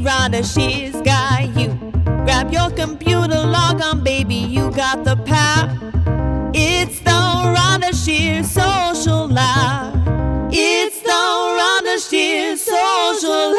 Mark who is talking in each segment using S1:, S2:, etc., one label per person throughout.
S1: Rhonda Shear's got you. Grab your computer, log on, baby, you got the power. It's the Rhonda Shear Social Live. It's the Rhonda Shear Social Live.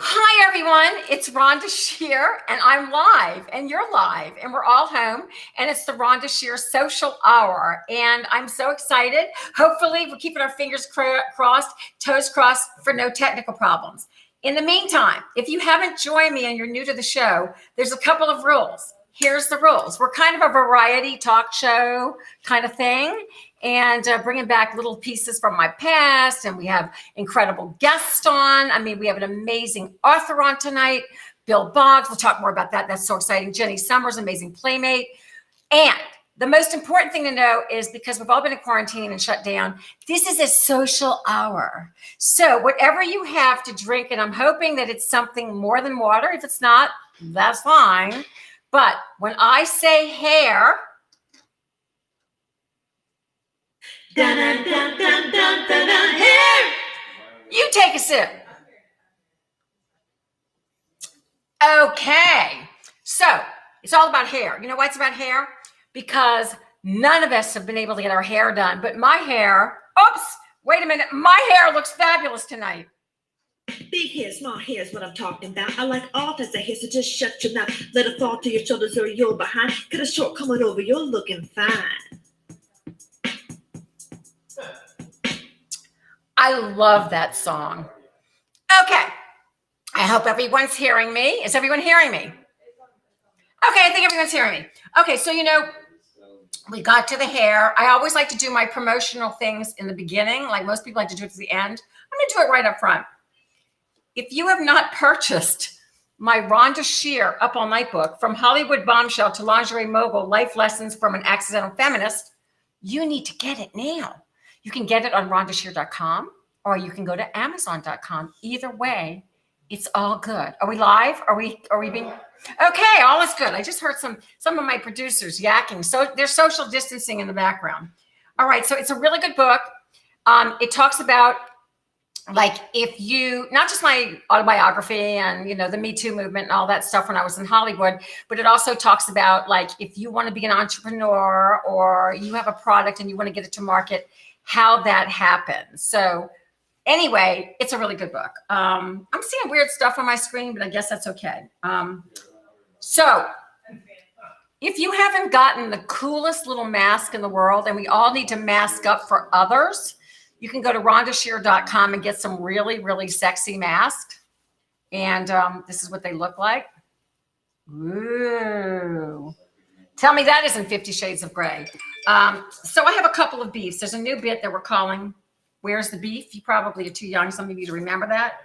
S2: Hi everyone, it's Rhonda Shear and I'm live and you're live and we're all home and it's the Rhonda Shear Social Hour and I'm so excited. Hopefully we're keeping our fingers crossed, toes crossed for no technical problems. In the meantime, if you haven't joined me and you're new to the show, there's a couple of rules. Here's the rules. We're kind of a variety talk show kind of thing and bringing back little pieces from my past. And we have incredible guests on. I mean, we have an amazing author on tonight, Bill Boggs. We'll talk more about that. That's so exciting. Jeni Summers, amazing playmate. And the most important thing to know is because we've all been in quarantine and shut down, this is a social hour. So whatever you have to drink, and I'm hoping that it's something more than water. If it's not, that's fine. But when I say hair, hair, you take a sip. Okay, so it's all about hair. You know why it's about hair? Because none of us have been able to get our hair done, but my hair, oops, wait a minute, my hair looks fabulous tonight.
S3: Big hair, small hair is what I'm talking about. I like all types of hair, so just shut your mouth. Let it fall to your shoulders or you're behind. Cut a short coming over, you're looking fine.
S2: I love that song. Okay, I hope everyone's hearing me. Is everyone hearing me? Okay, I think everyone's hearing me. Okay, so you know, we got to the hair. I always like to do my promotional things in the beginning, like most people like to do it at the end. I'm gonna do it right up front. If you have not purchased my Rhonda Shear Up All Night book, From Hollywood Bombshell to Lingerie Mogul, Life Lessons from an Accidental Feminist, you need to get it now. You can get it on rhondashear.com or you can go to amazon.com. Either way, it's all good. Are we live? Are we being okay? All is good. I just heard some of my producers yakking. So there's social distancing in the background. All right, so it's a really good book. It talks about like if you, not just my autobiography and, you know, the Me Too movement and all that stuff when I was in Hollywood, but it also talks about like, if you want to be an entrepreneur or you have a product and you want to get it to market, how that happens. So anyway, it's a really good book. I'm seeing weird stuff on my screen, but I guess that's okay. So if you haven't gotten the coolest little mask in the world, and we all need to mask up for others, you can go to rhondashear.com and get some really, really sexy masks. And this is what they look like. Ooh. Tell me that isn't 50 Shades of Grey. So I have a couple of beefs. There's a new bit that we're calling Where's the Beef? You probably are too young, some of you, to remember that.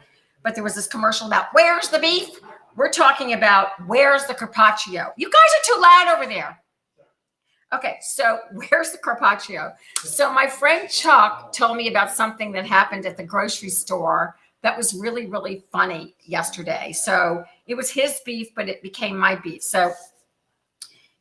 S2: But there was this commercial about Where's the Beef? We're talking about Where's the Carpaccio? You guys are too loud over there. Okay, so where's the Carpaccio? So my friend Chuck told me about something that happened at the grocery store that was really, really funny yesterday. So it was his beef, but it became my beef. So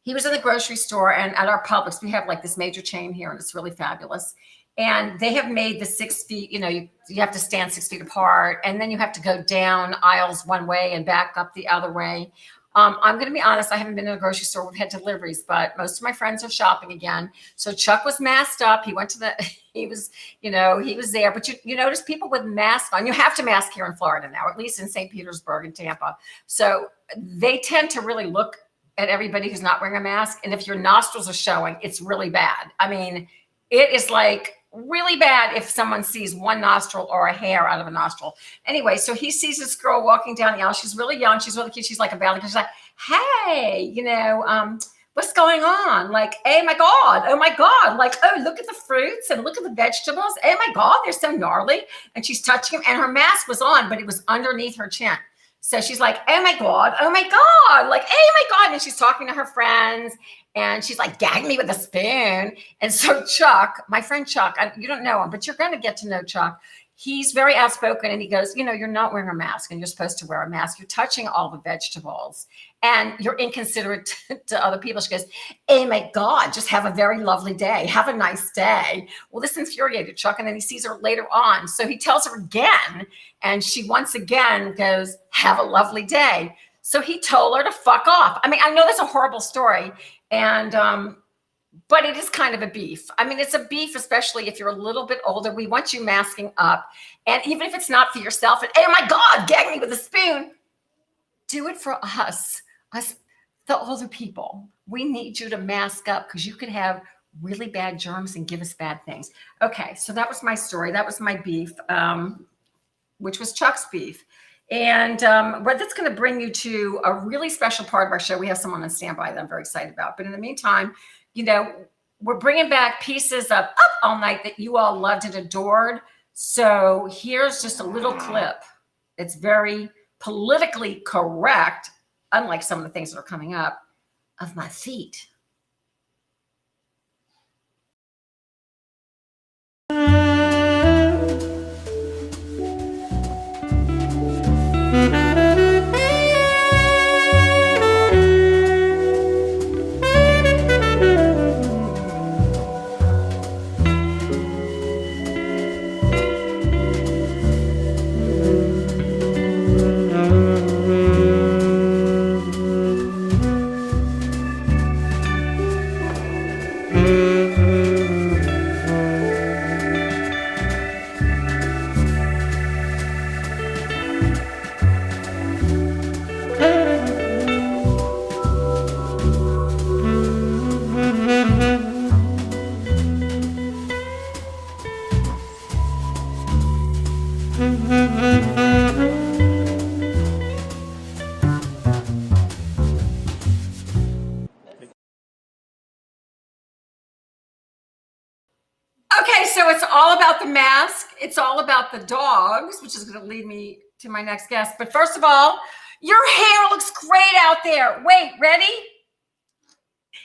S2: he was in the grocery store and at our Publix, we have like this major chain here and it's really fabulous. And they have made the 6 feet, you know, you have to stand 6 feet apart and then you have to go down aisles one way and back up the other way. I'm going to be honest, I haven't been in a grocery store. We've had deliveries, but most of my friends are shopping again. So Chuck was masked up. He went to he was there. But you notice people with masks on. You have to mask here in Florida now, at least in St. Petersburg and Tampa. So they tend to really look at everybody who's not wearing a mask. And if your nostrils are showing, it's really bad. I mean, it is like really bad if someone sees one nostril or a hair out of a nostril. Anyway, so he sees this girl walking down the aisle. She's really young. She's really cute. She's like a ballet. She's like, hey, you know, what's going on? Like, oh my God. Like, oh, look at the fruits and look at the vegetables. Oh my God, they're so gnarly. And she's touching them and her mask was on, but it was underneath her chin. So she's like, oh my God, like, oh my God. And she's talking to her friends and she's like, gag me with a spoon. And so Chuck, my friend Chuck, you don't know him, but you're going to get to know Chuck. He's very outspoken and he goes, you know, you're not wearing a mask and you're supposed to wear a mask. You're touching all the vegetables. and you're inconsiderate to other people. She goes, oh my God, just have a very lovely day. Have a nice day. Well, this infuriated Chuck, and then he sees her later on. So he tells her again, and she once again goes, have a lovely day. So he told her to fuck off. I mean, I know that's a horrible story, and but it is kind of a beef. I mean, it's a beef, especially if you're a little bit older. We want you masking up. And even if it's not for yourself, and oh my God, gag me with a spoon, do it for us, the older people. We need you to mask up because you could have really bad germs and give us bad things. Okay, so that was my story. That was my beef, which was Chuck's beef. And but that's going to bring you to a really special part of our show. We have someone on standby that I'm very excited about. But in the meantime, you know, we're bringing back pieces of Up All Night that you all loved and adored. So here's just a little clip. It's very politically correct, unlike some of the things that are coming up, of my feet. Okay, so it's all about the mask. It's all about the dogs, which is going to lead me to my next guest. But first of all, your hair looks great out there. Wait, ready?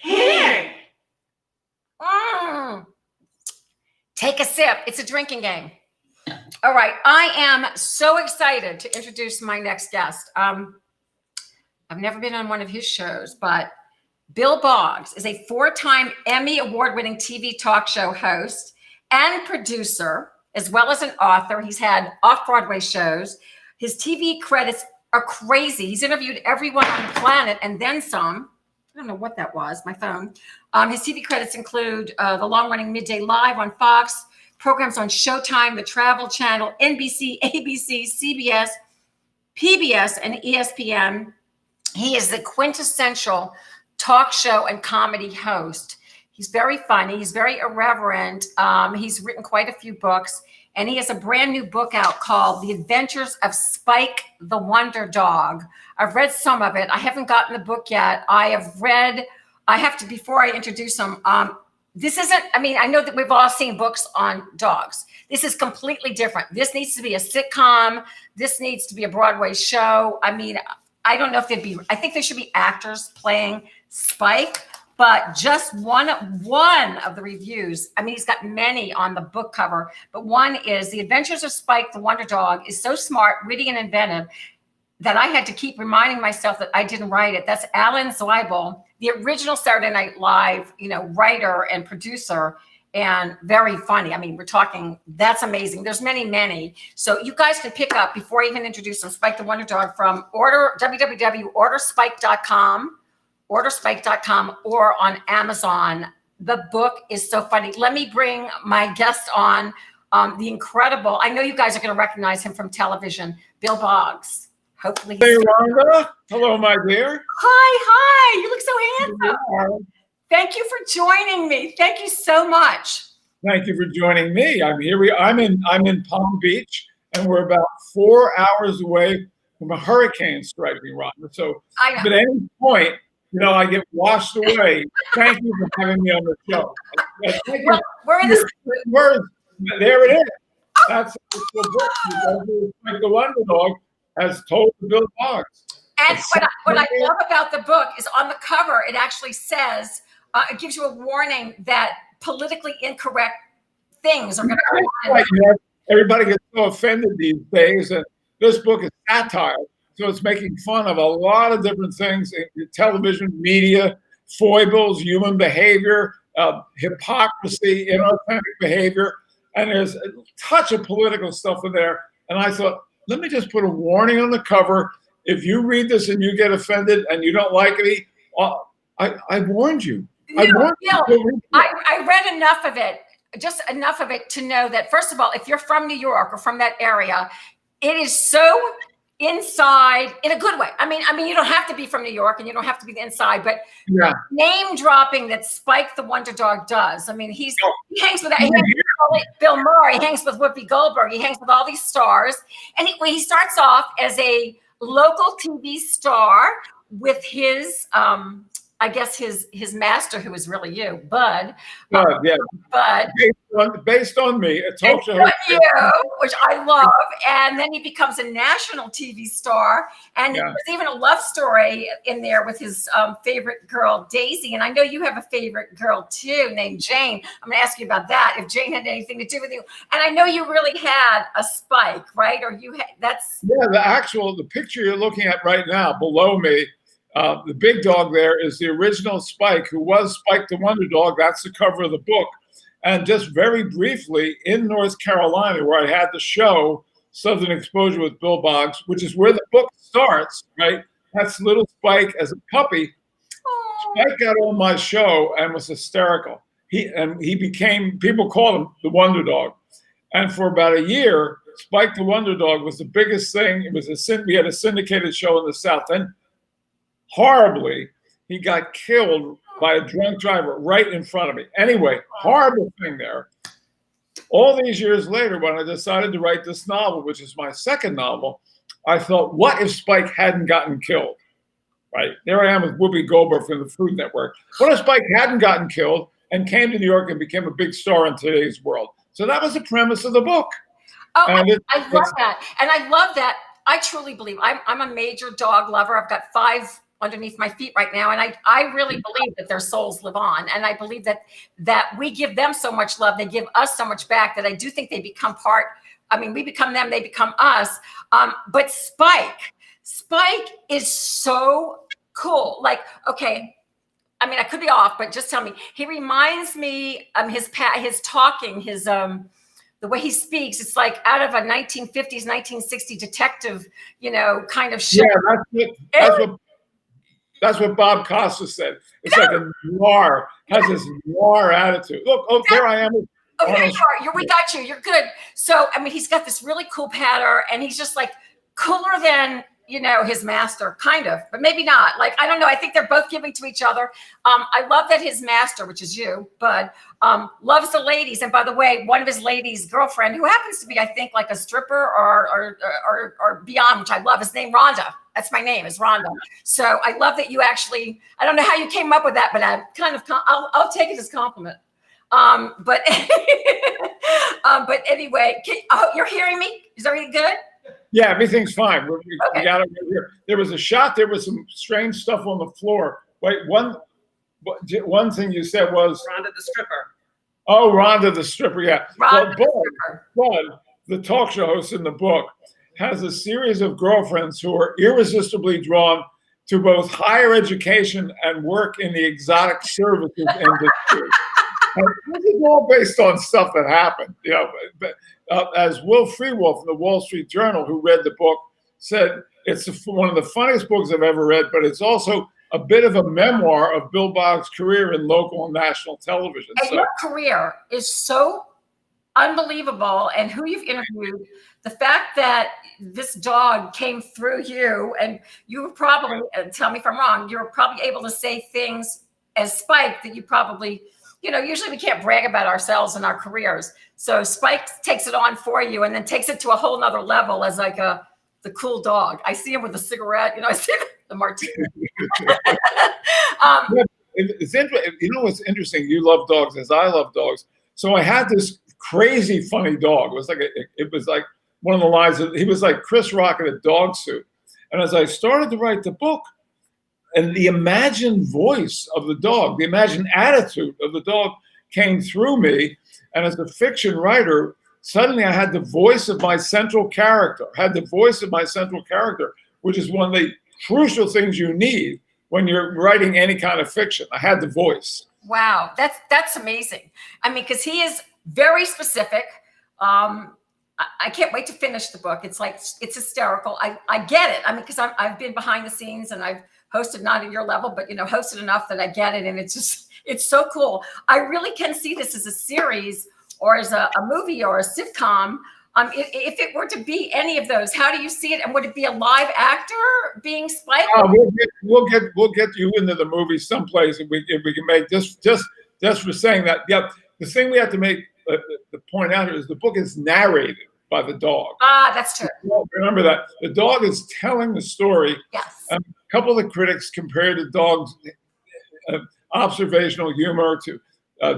S3: Hair.
S2: Take a sip. It's a drinking game. All right, I am so excited to introduce my next guest. I've never been on one of his shows, but Bill Boggs is a 4-time Emmy award-winning TV talk show host and producer, as well as an author. He's had off-Broadway shows. His TV credits are crazy. He's interviewed everyone on the planet and then some. I don't know what that was, my phone. His TV credits include the long-running Midday Live on Fox, programs on Showtime, the Travel Channel, NBC, ABC, CBS, PBS, and ESPN. He is the quintessential talk show and comedy host. He's very funny. He's very irreverent. He's written quite a few books, and he has a brand new book out called The Adventures of Spike the Wonder Dog. I've read some of it. I haven't gotten the book yet. Before I introduce him, this isn't, I mean, I know that we've all seen books on dogs. This is completely different. This needs to be a sitcom. This needs to be a Broadway show. I mean, I don't know if I think there should be actors playing Spike, but just one of the reviews, I mean, he's got many on the book cover, but one is The Adventures of Spike the Wonder Dog is so smart, witty, and inventive that I had to keep reminding myself that I didn't write it. That's Alan Zweibel, the original Saturday Night Live, writer and producer, and very funny. I mean, we're talking, that's amazing. There's many. So you guys can pick up, before I even introduce him, Spike the Wonder Dog from www.orderspike.com, or on Amazon. The book is so funny. Let me bring my guest on, the incredible, I know you guys are going to recognize him from television, Bill Boggs. Hopefully.
S4: Hey, Rhonda. Hello, my dear.
S2: Hi. You look so handsome. Thank you for joining me. Thank you so much.
S4: Thank you for joining me. I'm in Palm Beach, and we're about 4 hours away from a hurricane striking, Rhonda. So if at any point, I get washed away. Thank you for having me on the show.
S2: Well, we're in this.
S4: There it is. That's the book. Like the Wonder Dog has told Bill Boggs.
S2: And what I love about the book is on the cover, it actually says, it gives you a warning that politically incorrect things are going to come on.
S4: Everybody gets so offended these days, and this book is satire. So it's making fun of a lot of different things in television, media, foibles, human behavior, hypocrisy, inauthentic behavior. And there's a touch of political stuff in there. And I thought, let me just put a warning on the cover. If you read this and you get offended and you don't like it, I warned you.
S2: No, I read enough of it, just enough of it to know that, first of all, if you're from New York or from that area, it is so inside in a good way. I mean, you don't have to be from New York and you don't have to be the inside, but name dropping that Spike the Wonder Dog does. I mean, he hangs with Bill Murray, he hangs with Whoopi Goldberg, he hangs with all these stars. And he starts off as a local TV star with his, I guess his master, who is really you, Bud.
S4: Bud. Based on me, a talk show.
S2: Which I love. And then he becomes a national TV star. And there's even a love story in there with his favorite girl, Daisy. And I know you have a favorite girl too, named Jane. I'm going to ask you about that, if Jane had anything to do with you. And I know you really had a Spike, right? Or you had,
S4: the picture you're looking at right now below me. The big dog there is the original Spike, who was Spike the Wonder Dog. That's the cover of the book. And just very briefly, in North Carolina, where I had the show, Southern Exposure with Bill Boggs, which is where the book starts, right? That's little Spike as a puppy. Spike got on my show and was hysterical. He became, people called him the Wonder Dog. And for about a year, Spike the Wonder Dog was the biggest thing. It was we had a syndicated show in the South. And horribly, he got killed by a drunk driver right in front of me. Anyway, horrible thing there. All these years later, when I decided to write this novel, which is my second novel, I thought, what if Spike hadn't gotten killed? Right? There I am with Whoopi Goldberg from the Food Network. What if Spike hadn't gotten killed and came to New York and became a big star in today's world? So that was the premise of the book.
S2: Oh, I love that. And I love that. I truly believe I'm a major dog lover. I've got 5 underneath my feet right now. And I really believe that their souls live on. And I believe that we give them so much love. They give us so much back that I do think they become part. I mean, we become them, they become us. But Spike is so cool. Like, okay, I mean, I could be off, but just tell me. He reminds me his talking, the way he speaks, it's like out of a 1950s, 1960 detective, kind of show.
S4: Yeah, that's what Bob Costas said. It's like a noir, has this noir attitude. Look, there I am.
S2: Oh, there you are. We got you. You're good. So, I mean, he's got this really cool patter, and he's just like cooler than, his master, kind of, but maybe not. Like, I don't know. I think they're both giving to each other. I love that his master, which is you, Bud, loves the ladies. And by the way, one of his ladies' girlfriend, who happens to be, I think, like a stripper or beyond, which I love, is named Rhonda. That's my name, is Rhonda. So I love that you actually, I don't know how you came up with that, but I kind of, I'll take it as a compliment. But anyway, you're hearing me? Is everything good?
S4: Yeah, everything's fine. We got it right here. There was a shot. There was some strange stuff on the floor. Wait, one thing you said was
S5: Rhonda the stripper.
S4: Oh, Rhonda the stripper. Yeah.
S2: Rhonda
S4: Bud, the talk show host in the book, has a series of girlfriends who are irresistibly drawn to both higher education and work in the exotic services industry. This is all based on stuff that happened. As Will Freewolf from the Wall Street Journal, who read the book, said, it's one of the funniest books I've ever read, but it's also a bit of a memoir of Bill Boggs' career in local and national television.
S2: And your career is so unbelievable, and who you've interviewed, the fact that this dog came through you, and you were probably, tell me if I'm wrong, you were probably able to say things as Spike that you probably, usually we can't brag about ourselves and our careers. So Spike takes it on for you and then takes it to a whole nother level as like the cool dog. I see him with a cigarette, I see the martini.
S4: It's interesting. What's interesting? You love dogs as I love dogs. So I had this crazy funny dog. It was like one of the lines. He was like Chris Rock in a dog suit. And as I started to write the book, and the imagined voice of the dog, the imagined attitude of the dog came through me. And as a fiction writer, suddenly I had the voice of my central character, which is one of the crucial things you need when you're writing any kind of fiction. I had the voice.
S2: Wow, that's amazing. I mean, because he is very specific. I can't wait to finish the book. It's hysterical. I get it. I mean, because I've been behind the scenes and I've hosted, not at your level, but hosted enough that I get it. And it's so cool. I really can see this as a series or as a movie or a sitcom. If it were to be any of those, how do you see it? And would it be a live actor being Spike?
S4: We'll get you into the movie someplace if we can make this. Just for saying that. Yeah, the thing we have to make the point out here is the book is narrated by the dog.
S2: That's true.
S4: Remember that the dog is telling the story.
S2: Yes.
S4: A couple of the critics compared the dog's observational humor to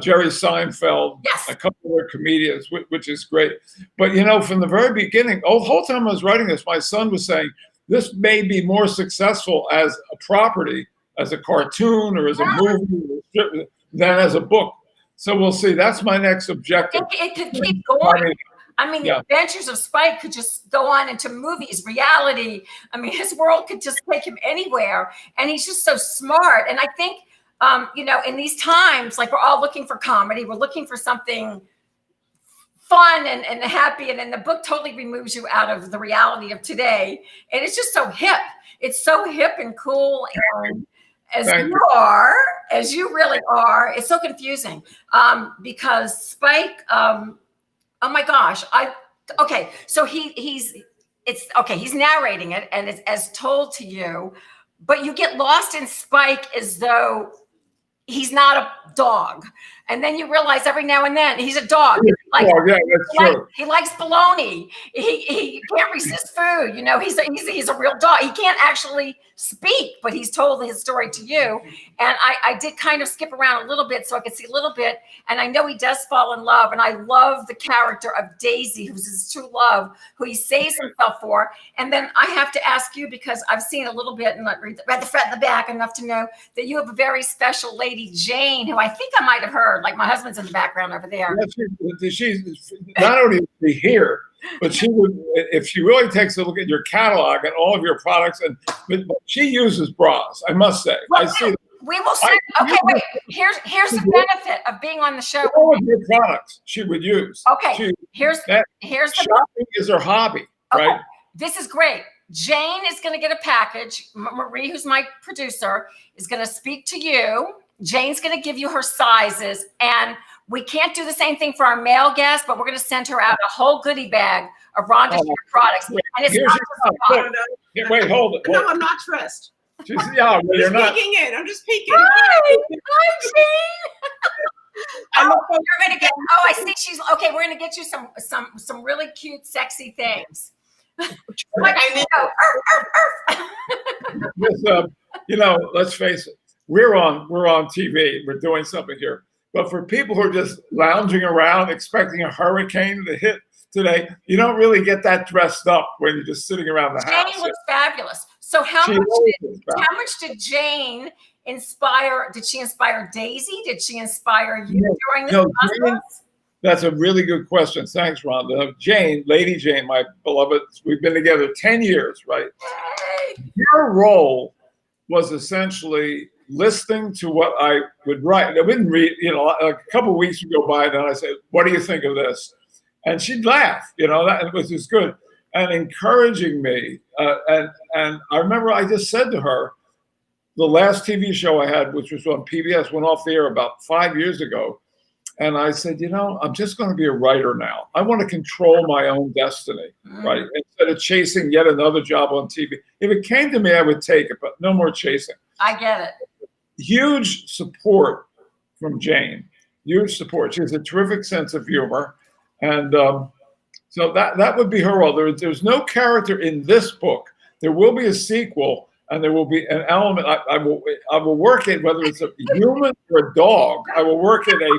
S4: Jerry Seinfeld,
S2: yes,
S4: a couple of their comedians, which is great. But from the very beginning, the whole time I was writing this, my son was saying this may be more successful as a property, as a cartoon or as a movie than as a book. So we'll see. That's my next objective.
S2: It could keep going. I mean, the adventures of Spike could just go on into movies, reality. I mean, his world could just take him anywhere. And he's just so smart. And I think, in these times, like we're all looking for comedy, we're looking for something fun and happy. And then the book totally removes you out of the reality of today. And it's just so hip. It's so hip and cool. And as you really are, it's so confusing because Spike, oh my gosh. So he's narrating it and it's as told to you, but you get lost in Spike as though he's not a dog. And then you realize every now and then he's a dog. He likes bologna. He can't resist food. He's a real dog. He can't actually speak, but he's told his story to you. And I did kind of skip around a little bit so I could see a little bit. And I know he does fall in love. And I love the character of Daisy, who's his true love, who he saves himself for. And then I have to ask you, because I've seen a little bit and read the front and the back enough to know that you have a very special lady, Jane, who I think I might have heard. Like my husband's in the background over there.
S4: She's not only is she here, but she would, if she really takes a look at your catalog and all of your products, but she uses bras, I must say.
S2: Well,
S4: I see.
S2: We will see. Okay, wait. Here's the benefit of being on the show.
S4: All of your products she would use.
S2: Okay. Here's the
S4: shopping is her hobby, right?
S2: This is great. Jane is going to get a package. Marie, who's my producer, is going to speak to you. Jane's going to give you her sizes, and we can't do the same thing for our male guest, but we're going to send her out a whole goodie bag of Rhonda Shear products. And it's
S4: wait, hold it.
S5: No, I'm not stressed.
S4: You're not.
S5: I'm just peeking.
S2: Hi, Jane. You're going to get. Oh, I see. She's okay. We're going to get you some really cute, sexy things.
S4: Let's face it. We're on TV. We're doing something here. But for people who are just lounging around expecting a hurricane to hit today, you don't really get that dressed up when you're just sitting around the house.
S2: Jane looks fabulous. So how much did Jane inspire? Did she inspire Daisy? Did she inspire you during this process?
S4: That's a really good question. Thanks, Rhonda. Lady Jane, my beloved, we've been together 10 years, right?
S2: Yay.
S4: Her role was essentially listening to what I would write. I wouldn't read, a couple of weeks would go by, and then I said, what do you think of this? And she'd laugh, that was just good. And encouraging me. And I remember I just said to her, the last TV show I had, which was on PBS, went off the air about 5 years ago. And I said, I'm just going to be a writer now. I want to control my own destiny, right? Instead of chasing yet another job on TV. If it came to me, I would take it, but no more chasing.
S2: I get it.
S4: Huge support from Jane. Huge support. She has a terrific sense of humor. And so that would be her role. There's no character in this book. There will be a sequel, and there will be an element. I will work in, whether it's a human or a dog, I will work in a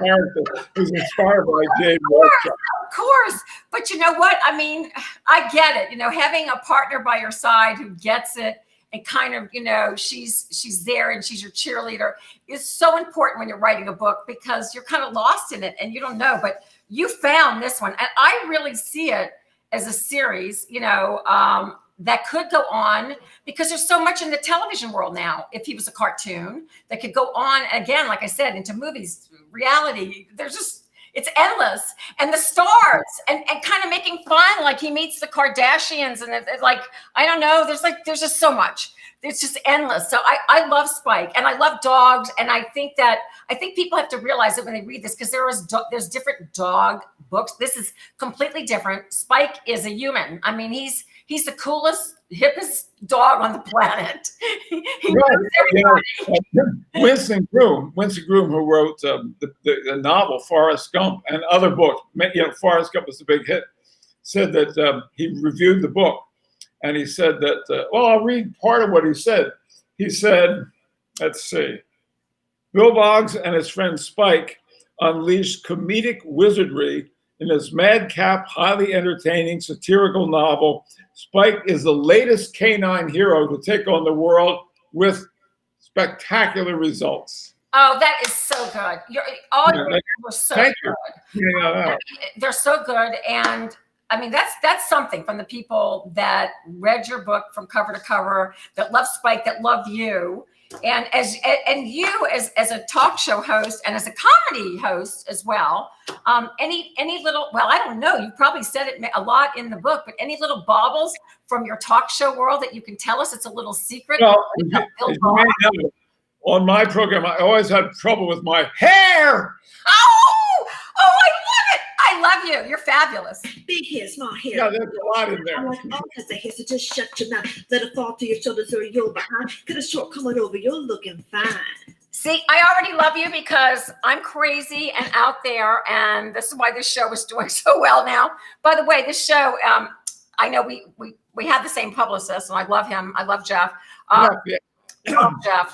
S4: character who's inspired by Jane.
S2: Of course. But you know what? I mean, I get it. Having a partner by your side who gets it and kind of, she's there and she's your cheerleader is so important when you're writing a book, because you're kind of lost in it and you don't know. But you found this one, and I really see it as a series. that could go on, because there's so much in the television world now. If he was a cartoon that could go on again, like I said, into movies, reality, it's endless. And the stars and kind of making fun, like he meets the Kardashians and it's like, I don't know, there's just so much. It's just endless. So I love Spike and I love dogs. And I think people have to realize it when they read this, because there's different dog books. This is completely different. Spike is a human. I mean, he's the coolest, hippest dog on the planet. He knows everybody.
S4: Winston Groom, who wrote the novel Forrest Gump and other books, Forrest Gump was a big hit, said that he reviewed the book. And he said that, I'll read part of what he said. He said, let's see, Bill Boggs and his friend Spike unleashed comedic wizardry in his madcap, highly entertaining, satirical novel. Spike is the latest canine hero to take on the world with spectacular results.
S2: Oh, that is so good. Your were so
S4: Thank
S2: good.
S4: You. Yeah.
S2: They're so good. And I mean, that's something from the people that read your book from cover to cover, that love Spike, that love you. And you as a talk show host and as a comedy host as well, any little, well, I don't know, you probably said it a lot in the book, but any little baubles from your talk show world that you can tell us? It's a little secret.
S4: Well, as you may know, on my program, I always had trouble with my hair.
S2: Oh, I love it. I love you. You're fabulous.
S3: Big hair, small hair.
S4: Yeah, there's a lot in there.
S3: I like all kinds of hair, so just shut your mouth. Let it fall to your shoulders or you're behind. Cut a short coming over, you're looking fine.
S2: See, I already love you because I'm crazy and out there, and this is why this show is doing so well now. By the way, this show, I know we have the same publicist, and I love him. I love Jeff.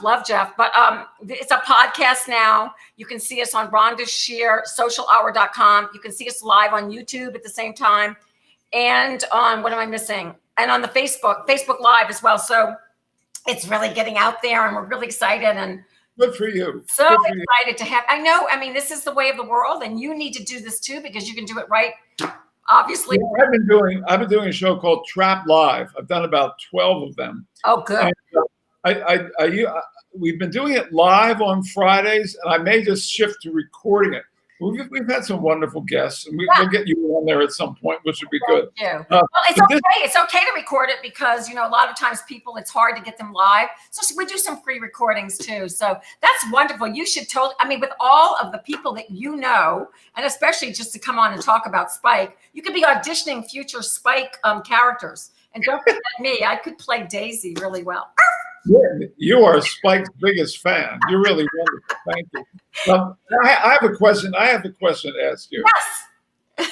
S2: Love Jeff. But it's a podcast now. You can see us on Rhonda Shear, socialhour.com. You can see us live on YouTube at the same time. And on, what am I missing? And on the Facebook Live as well. So it's really getting out there, and we're really excited. And
S4: good for you.
S2: So excited to have, I know, I mean, this is the way of the world, and you need to do this too, because you can do it right. Obviously.
S4: I've been doing a show called Trap Live. I've done about 12 of them.
S2: Oh, good.
S4: And, we've been doing it live on Fridays, and I may just shift to recording it. We've had some wonderful guests, and we'll get you on there at some point, which would be good.
S2: Thank you. Well, it's okay. It's okay to record it because, a lot of times it's hard to get them live. So we do some pre-recordings too. So that's wonderful. You should with all of the people that you know, and especially just to come on and talk about Spike, you could be auditioning future Spike characters. And don't forget me, I could play Daisy really well.
S4: Yeah, you are Spike's biggest fan. You're really wonderful. Thank you. I have a question. I have a question to ask you.
S2: Yes.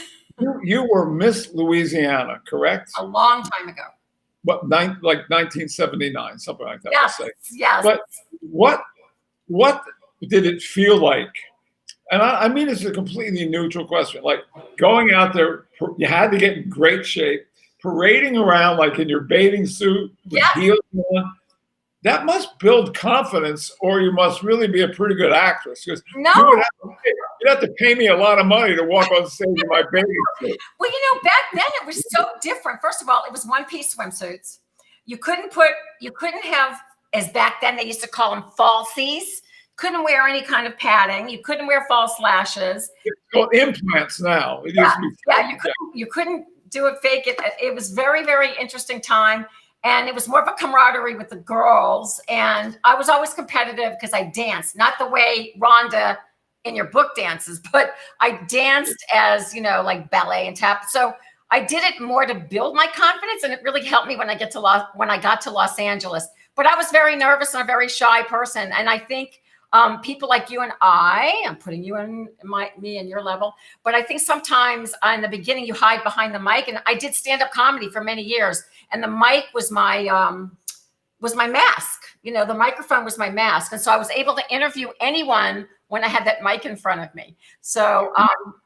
S4: You were Miss Louisiana, correct?
S2: A long time ago.
S4: What, like 1979, something like that.
S2: Yes. Yes.
S4: But what did it feel like? And I mean, it's a completely neutral question. Like going out there, you had to get in great shape, parading around like in your bathing suit with heels on. That must build confidence, or you must really be a pretty good actress. Because you'd have to pay me a lot of money to walk on stage in my bathing suit.
S2: Well, back then it was so different. First of all, it was one-piece swimsuits. You couldn't have, as back then they used to call them falsies. Couldn't wear any kind of padding. You couldn't wear false lashes.
S4: It's called implants now. It used to be
S2: you couldn't do it fake. It was very, very interesting time. And it was more of a camaraderie with the girls. And I was always competitive because I danced, not the way Rhonda in your book dances, but I danced as, like ballet and tap. So I did it more to build my confidence. And it really helped me when I got to Los Angeles. But I was very nervous and a very shy person. And I think people like you and I'm putting you in me and your level, but I think sometimes in the beginning you hide behind the mic. And I did stand-up comedy for many years, and the mic was my mask. The microphone was my mask, and so I was able to interview anyone when I had that mic in front of me. So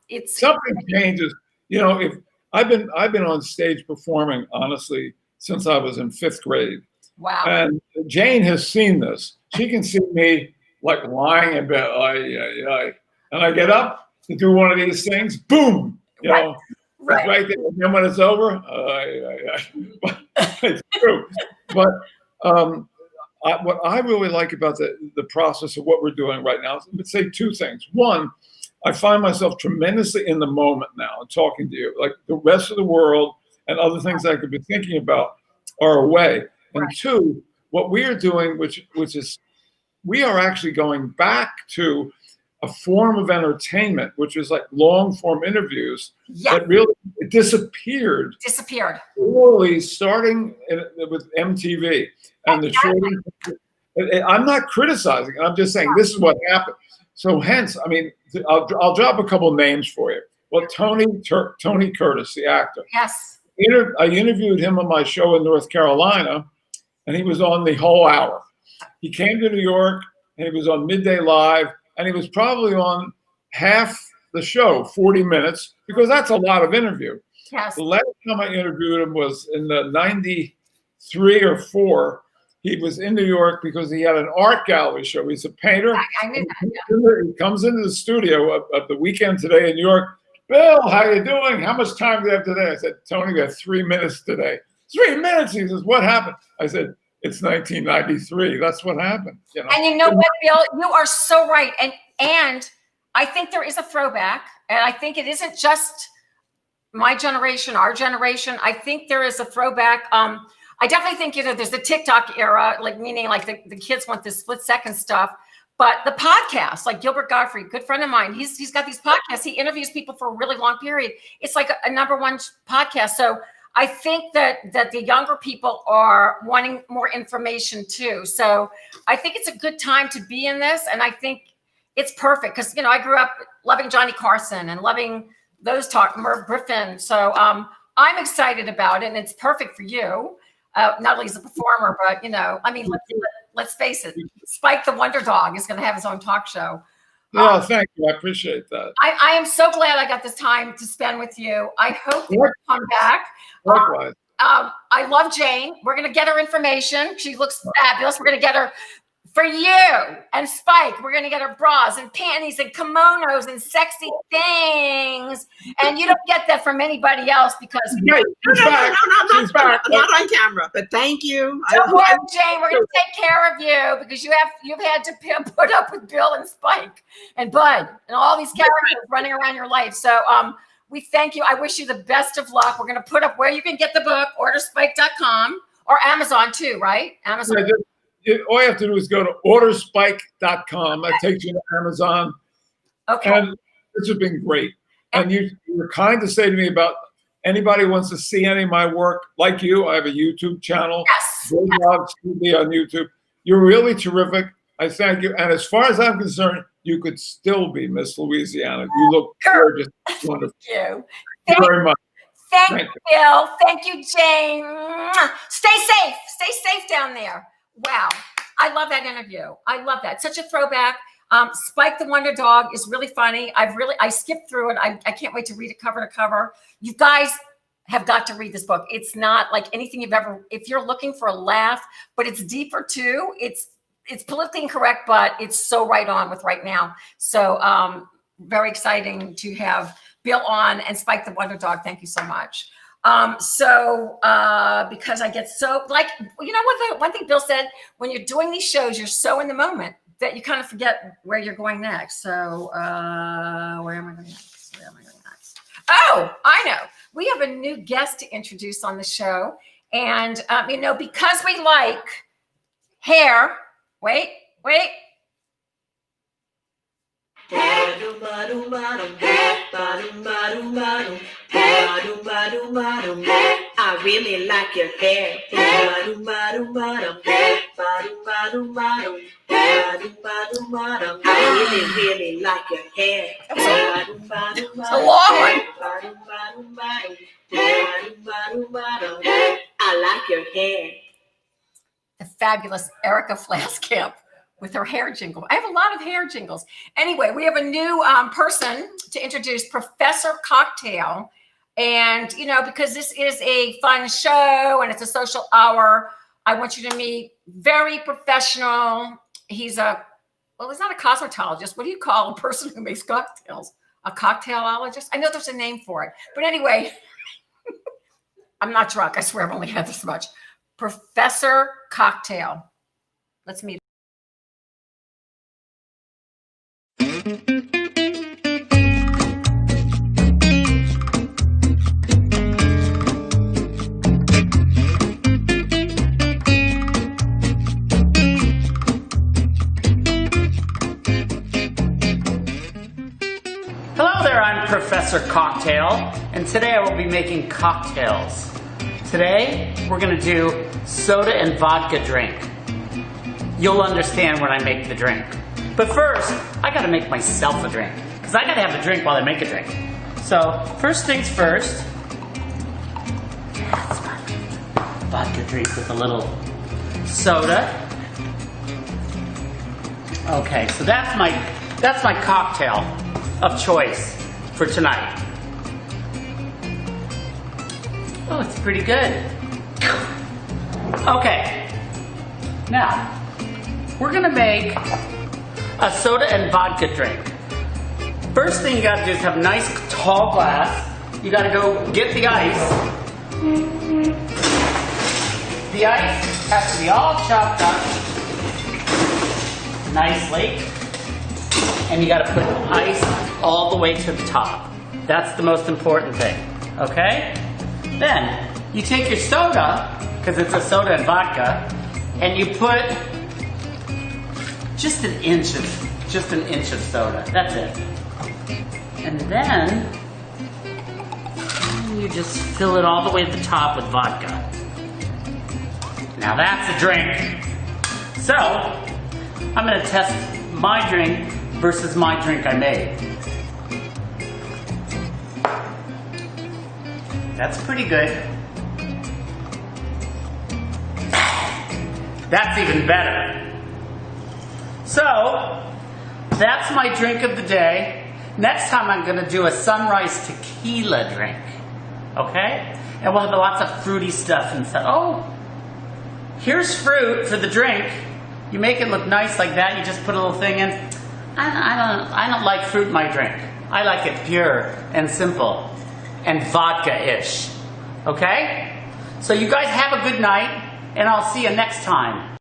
S2: it's
S4: something changes. If I've been on stage performing honestly since I was in 5th grade.
S2: Wow.
S4: And Jane has seen this. She can see me like lying in bed, and I get up to do one of these things, boom,
S2: Right. Right.
S4: Right there. And then when it's over, it's true. But what I really like about the process of what we're doing right now, let's say two things. One, I find myself tremendously in the moment now and talking to you. Like the rest of the world and other things I could be thinking about are away. And
S2: Right.
S4: two, what we are doing, which is we are actually going back to a form of entertainment, which is like long form interviews that really disappeared. Slowly, starting with MTV and the short. I'm not criticizing. I'm just saying this is what happened. So hence, I mean, I'll drop a couple names for you. Well, Tony Curtis, the actor.
S2: Yes.
S4: I interviewed him on my show in North Carolina, and he was on the whole hour. He came to New York, and he was on Midday Live, and he was probably on half the show, 40 minutes, because that's a lot of interview.
S2: Yes.
S4: The last time I interviewed him was in the 93 or 4. He was in New York because he had an art gallery show. He's a painter.
S2: I knew that.
S4: He comes into the studio of the Weekend Today in New York. Bill, how you doing? How much time do you have today? I said, Tony, we have 3 minutes today. 3 minutes? He says, what happened? I said, it's 1993. That's what happened. You know?
S2: And you know what, Bill? You are so right. And I think there is a throwback. And I think it isn't just my generation, our generation. I think there is a throwback. I definitely think, there's the TikTok era, like meaning like the kids want this split second stuff. But the podcast, like Gilbert Gottfried, good friend of mine, he's got these podcasts. He interviews people for a really long period. It's like a number one podcast. So I think that the younger people are wanting more information too. So I think it's a good time to be in this. And I think it's perfect because, I grew up loving Johnny Carson and loving those Merv Griffin. So I'm excited about it, and it's perfect for you. Not only as a performer, but, I mean, let's face it, Spike the Wonder Dog is going to have his own talk show.
S4: Oh, thank you. I appreciate that.
S2: I am so glad I got this time to spend with you. I hope you come back.
S4: Likewise.
S2: I love Jane. We're going to get her information. She looks fabulous. We're going to get her for you and Spike. We're going to get her bras and panties and kimonos and sexy things. And you don't get that from anybody else because
S5: No, not on camera. But thank you.
S2: Don't worry, Jane. We're going to take care of you because you've had to put up with Bill and Spike and Bud and all these characters running around your life. So we thank you. I wish you the best of luck. We're going to put up where you can get the book, orderspike.com or Amazon too, right? Amazon.
S4: All you have to do is go to orderspike.com. That takes you to Amazon.
S2: Okay.
S4: And this has been great. And you were kind to say to me about anybody who wants to see any of my work, like you. I have a YouTube channel.
S2: Yes.
S4: Bill Boggs TV on YouTube. You're really terrific. I thank you. And as far as I'm concerned, you could still be Miss Louisiana. You look gorgeous. Wonderful.
S2: Thank you.
S4: Thank you very much.
S2: Thank you, Bill. Thank you, Jane. Stay safe. Stay safe down there. Wow. I love that interview. I love that. Such a throwback. Spike the Wonder Dog is really funny. I skipped through it. I can't wait to read it cover to cover. You guys have got to read this book. It's not like anything if you're looking for a laugh, but it's deeper too. It's politically incorrect, but it's so right on with right now. So very exciting to have Bill on and Spike the Wonder Dog. Thank you so much. Because I get so what the one thing Bill said, when you're doing these shows, you're so in the moment that you kind of forget where you're going next. So where am I going next? Oh, I know. We have a new guest to introduce on the show. And, because we like hair, wait.
S3: I really like your hair. I really like your hair.
S2: It's a long one.
S3: I like your hair.
S2: The fabulous Erica Flaskamp with her hair jingle. I have a lot of hair jingles. Anyway, we have a new person to introduce, Professor Cocktail. And, because this is a fun show and it's a social hour, I want you to meet very professional. He's not a cosmetologist. What do you call a person who makes cocktails? A cocktailologist? I know there's a name for it. But anyway, I'm not drunk. I swear I've only had this much. Professor Cocktail. Let's meet.
S6: Hello there, I'm Professor Cocktail, and today I will be making cocktails. Today, we're gonna do soda and vodka drink. You'll understand when I make the drink. But first, I gotta make myself a drink, because I gotta have a drink while I make a drink. So, first things first, that's my vodka drink with a little soda. Okay, so that's my cocktail of choice for tonight. Oh, it's pretty good. Okay, now we're gonna make a soda and vodka drink. First thing you gotta do is have a nice tall glass. You gotta go get the ice. The ice has to be all chopped up nicely. And you gotta put ice all the way to the top. That's the most important thing, okay? Then, you take your soda, because it's a soda and vodka, and you put just an inch of soda. That's it. And then, you just fill it all the way to the top with vodka. Now that's a drink. So, I'm gonna test my drink versus my drink I made. That's pretty good. That's even better. So, that's my drink of the day. Next time I'm gonna do a sunrise tequila drink. Okay? And we'll have lots of fruity stuff inside. Oh, here's fruit for the drink. You make it look nice like that. You just put a little thing in. I don't like fruit in my drink. I like it pure and simple and vodka-ish. Okay? So you guys have a good night, and I'll see you next time.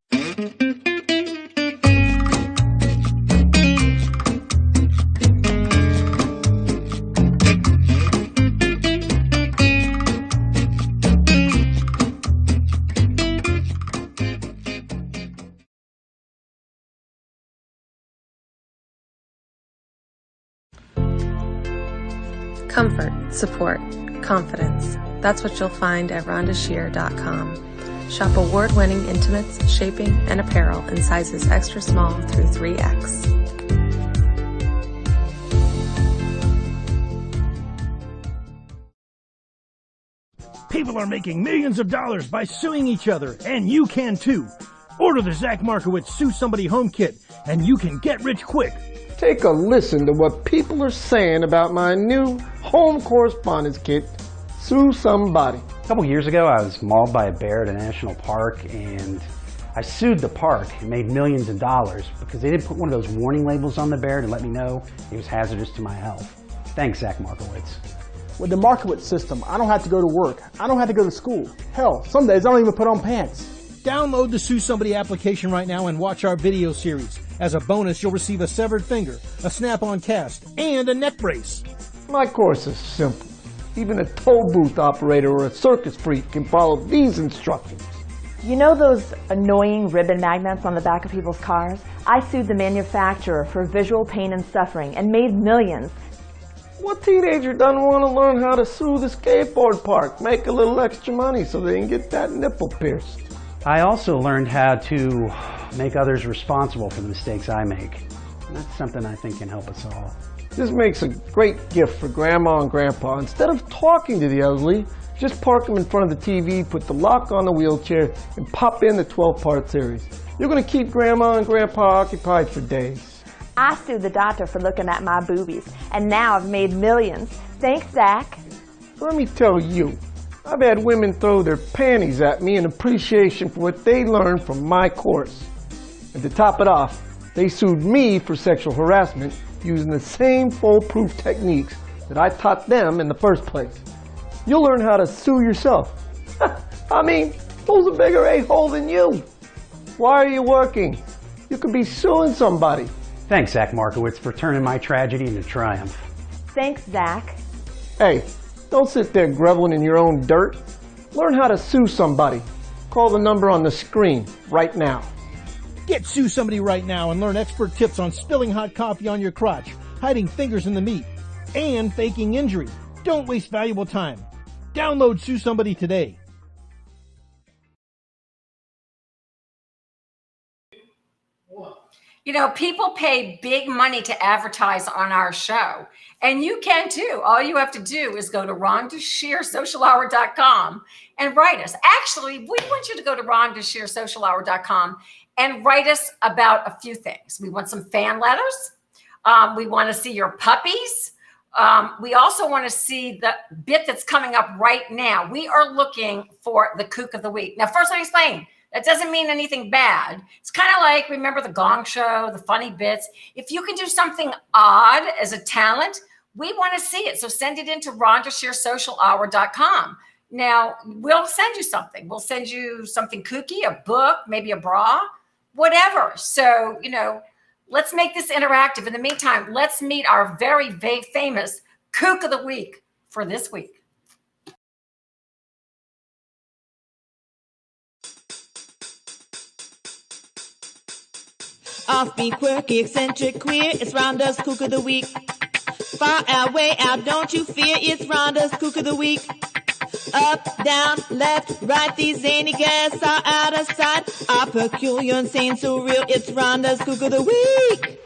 S7: Comfort, support, confidence. That's what you'll find at rhondashear.com. Shop award-winning intimates, shaping, and apparel in sizes extra small through 3X.
S8: People are making millions of dollars by suing each other, and you can too. Order the Zach Markowitz Sue Somebody Home Kit, and you can get rich quick.
S9: Take a listen to what people are saying about my new home correspondence kit, Sue Somebody.
S10: A couple years ago, I was mauled by a bear at a national park, and I sued the park and made millions of dollars because they didn't put one of those warning labels on the bear to let me know it was hazardous to my health. Thanks, Zach Markowitz.
S11: With the Markowitz system, I don't have to go to work. I don't have to go to school. Hell, some days I don't even put on pants.
S8: Download the Sue Somebody application right now and watch our video series. As a bonus, you'll receive a severed finger, a snap-on cast, and a neck brace.
S9: My course is simple. Even a toll booth operator or a circus freak can follow these instructions.
S12: You know those annoying ribbon magnets on the back of people's cars? I sued the manufacturer for visual pain and suffering and made millions.
S9: What teenager doesn't want to learn how to sue the skateboard park, make a little extra money so they can get that nipple pierced?
S10: I also learned how to make others responsible for the mistakes I make. And that's something I think can help us all.
S9: This makes a great gift for Grandma and Grandpa. Instead of talking to the elderly, just park them in front of the TV, put the lock on the wheelchair, and pop in the 12-part series. You're going to keep Grandma and Grandpa occupied for days.
S12: I sued the doctor for looking at my boobies, and now I've made millions. Thanks, Zach.
S9: Let me tell you, I've had women throw their panties at me in appreciation for what they learned from my course. And to top it off, they sued me for sexual harassment using the same foolproof techniques that I taught them in the first place. You'll learn how to sue yourself. I mean, who's a bigger a-hole than you? Why are you working? You could be suing somebody.
S10: Thanks, Zach Markowitz, for turning my tragedy into triumph.
S12: Thanks, Zach.
S9: Hey, don't sit there groveling in your own dirt. Learn how to sue somebody. Call the number on the screen right now.
S8: Get Sue Somebody right now and learn expert tips on spilling hot coffee on your crotch, hiding fingers in the meat, and faking injury. Don't waste valuable time. Download Sue Somebody today.
S2: You know, people pay big money to advertise on our show, and you can too. All you have to do is go to RhondaShearSocialHour.com and write us. Actually, we want you to go to RhondaShearSocialHour.com and write us about a few things. We want some fan letters. We want to see your puppies. We also want to see the bit that's coming up right now. We are looking for the kook of the week. Now, first let me explain. That doesn't mean anything bad. It's kind of like, remember the Gong Show, the funny bits. If you can do something odd as a talent, we want to see it. So send it into RhondaShearSocialHour.com. Now, we'll send you something. We'll send you something kooky, a book, maybe a bra, whatever. So, you know, let's make this interactive. In the meantime, let's meet our very famous kook of the week for this week.
S1: Offbeat, quirky, eccentric, queer, it's Rhonda's Kook of the Week. Far out, way out, don't you fear, it's Rhonda's Kook of the Week. Up, down, left, right, these zany guests are out of sight. Are peculiar, insane, so real, it's Rhonda's Kook of the Week.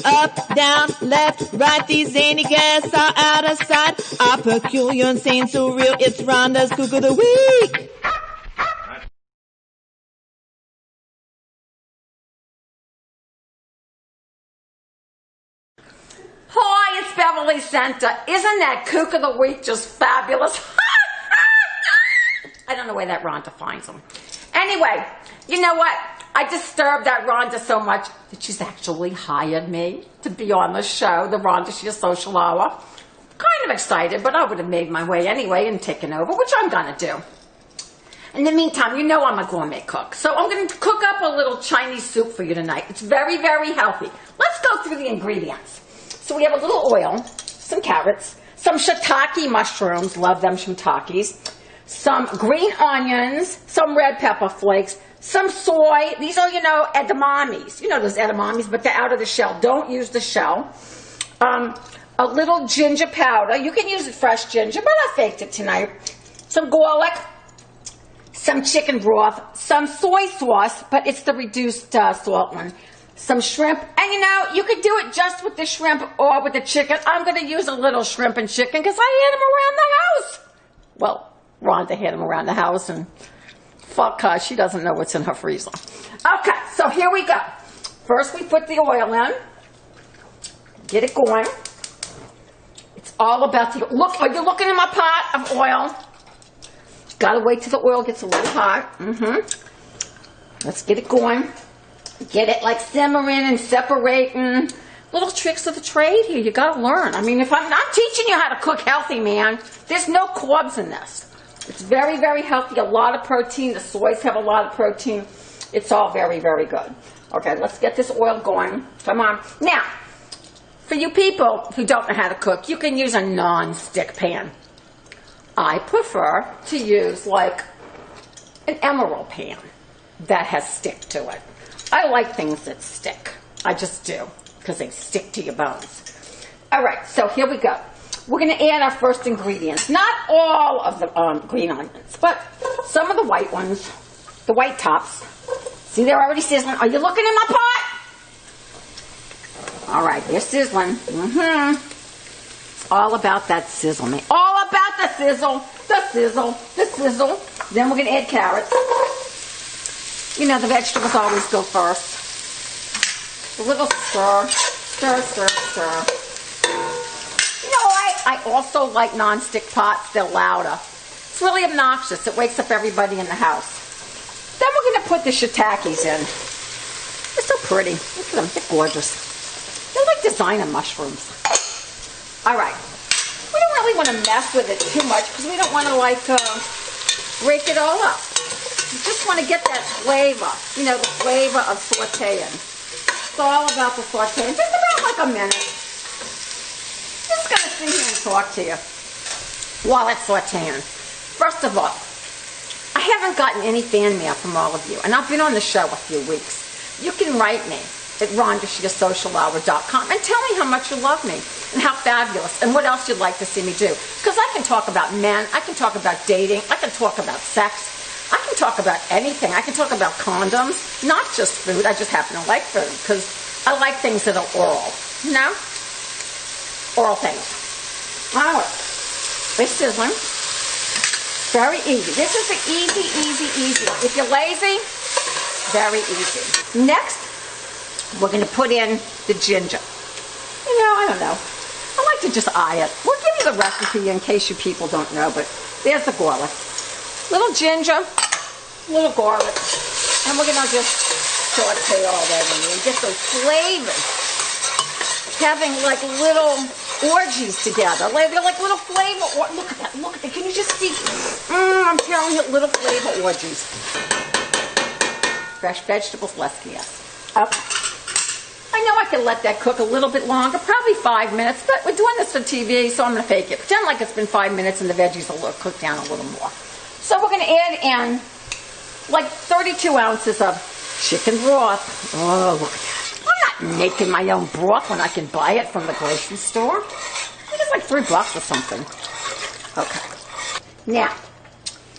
S1: Up, down, left, right, these zany guests are out of sight. Are peculiar, insane, so real, it's Rhonda's Kook of the Week.
S2: Hi, it's Beverly Center. Isn't that kook of the week just fabulous? I don't know where that Rhonda finds them. Anyway, you know what? I disturbed that Rhonda so much that she's actually hired me to be on the show, the Rhonda Shear Social Hour. Kind of excited, but I would have made my way anyway and taken over, which I'm going to do. In the meantime, you know I'm a gourmet cook, so I'm going to cook up a little Chinese soup for you tonight. It's very, very healthy. Let's go through the ingredients. So we have a little oil, some carrots, some shiitake mushrooms, love them shiitakes, some green onions, some red pepper flakes, some soy. These are, you know, edamames. You know those edamames, but they're out of the shell. Don't use the shell. A little ginger powder. You can use it fresh ginger, but I faked it tonight. Some garlic, some chicken broth, some soy sauce, but it's the reduced salt one. Some shrimp, and you know, you could do it just with the shrimp or with the chicken. I'm going to use a little shrimp and chicken because I had them around the house. Well, Rhonda had them around the house, and fuck her, she doesn't know what's in her freezer. Okay, so here we go. First we put the oil in. Get it going. It's all about the, look, are you looking in my pot of oil? Gotta wait till the oil gets a little hot. Let's get it going. Get it like simmering and separating. Little tricks of the trade here. You gotta learn. I mean, if I'm teaching you how to cook healthy, man. There's no carbs in this. It's very, very healthy, a lot of protein. The soys have a lot of protein. It's all very, very good. Okay, let's get this oil going. Come on. Now, for you people who don't know how to cook, you can use a non-stick pan. I prefer to use like an emerald pan that has stick to it. I like things that stick. I just do, because they stick to your bones. All right, so here we go. We're going to add our first ingredients. Not all of the green onions, but some of the white ones, the white tops. See, they're already sizzling. Are you looking in my pot? All right, they're sizzling. It's all about that sizzle, man. All about the sizzle, the sizzle, the sizzle. Then we're going to add carrots. You know, the vegetables always go first. A little stir, stir, stir, stir. You know, I also like non-stick pots. They're louder. It's really obnoxious. It wakes up everybody in the house. Then we're going to put the shiitakes in. They're so pretty. Look at them. They're gorgeous. They're like designer mushrooms. All right. We don't really want to mess with it too much because we don't want to, like, break it all up. You just want to get that flavor, you know, the flavor of sauteing. It's all about the sauteing. Just about like a minute. Just going to sit here and talk to you while it's sauteing. First of all, I haven't gotten any fan mail from all of you, and I've been on the show a few weeks. You can write me at RhondaShearSocialHour.com and tell me how much you love me and how fabulous and what else you'd like to see me do. Because I can talk about men, I can talk about dating, I can talk about sex, I can talk about anything. I can talk about condoms, not just food. I just happen to like food because I like things that are oral, you know? Oral things. All right. They're sizzling. Very easy. This is the easy. If you're lazy, very easy. Next, we're going to put in the ginger. You know, I don't know. I like to just eye it. We'll give you the recipe in case you people don't know, but there's the garlic. Little ginger, little garlic, and we're going to just saute all that in and get those flavors. Having like little orgies together. They're like little flavor. Look at that. Look at that. Can you just see? I'm telling you, little flavor orgies. Fresh vegetables, less gas. Okay. I know I can let that cook a little bit longer, probably 5 minutes, but we're doing this for TV, so I'm going to fake it. Pretend like it's been 5 minutes and the veggies will cook down a little more. So we're going to add in like 32 ounces of chicken broth. Oh, look at that. I'm not making my own broth when I can buy it from the grocery store. I think it's like $3 or something. Okay. Now,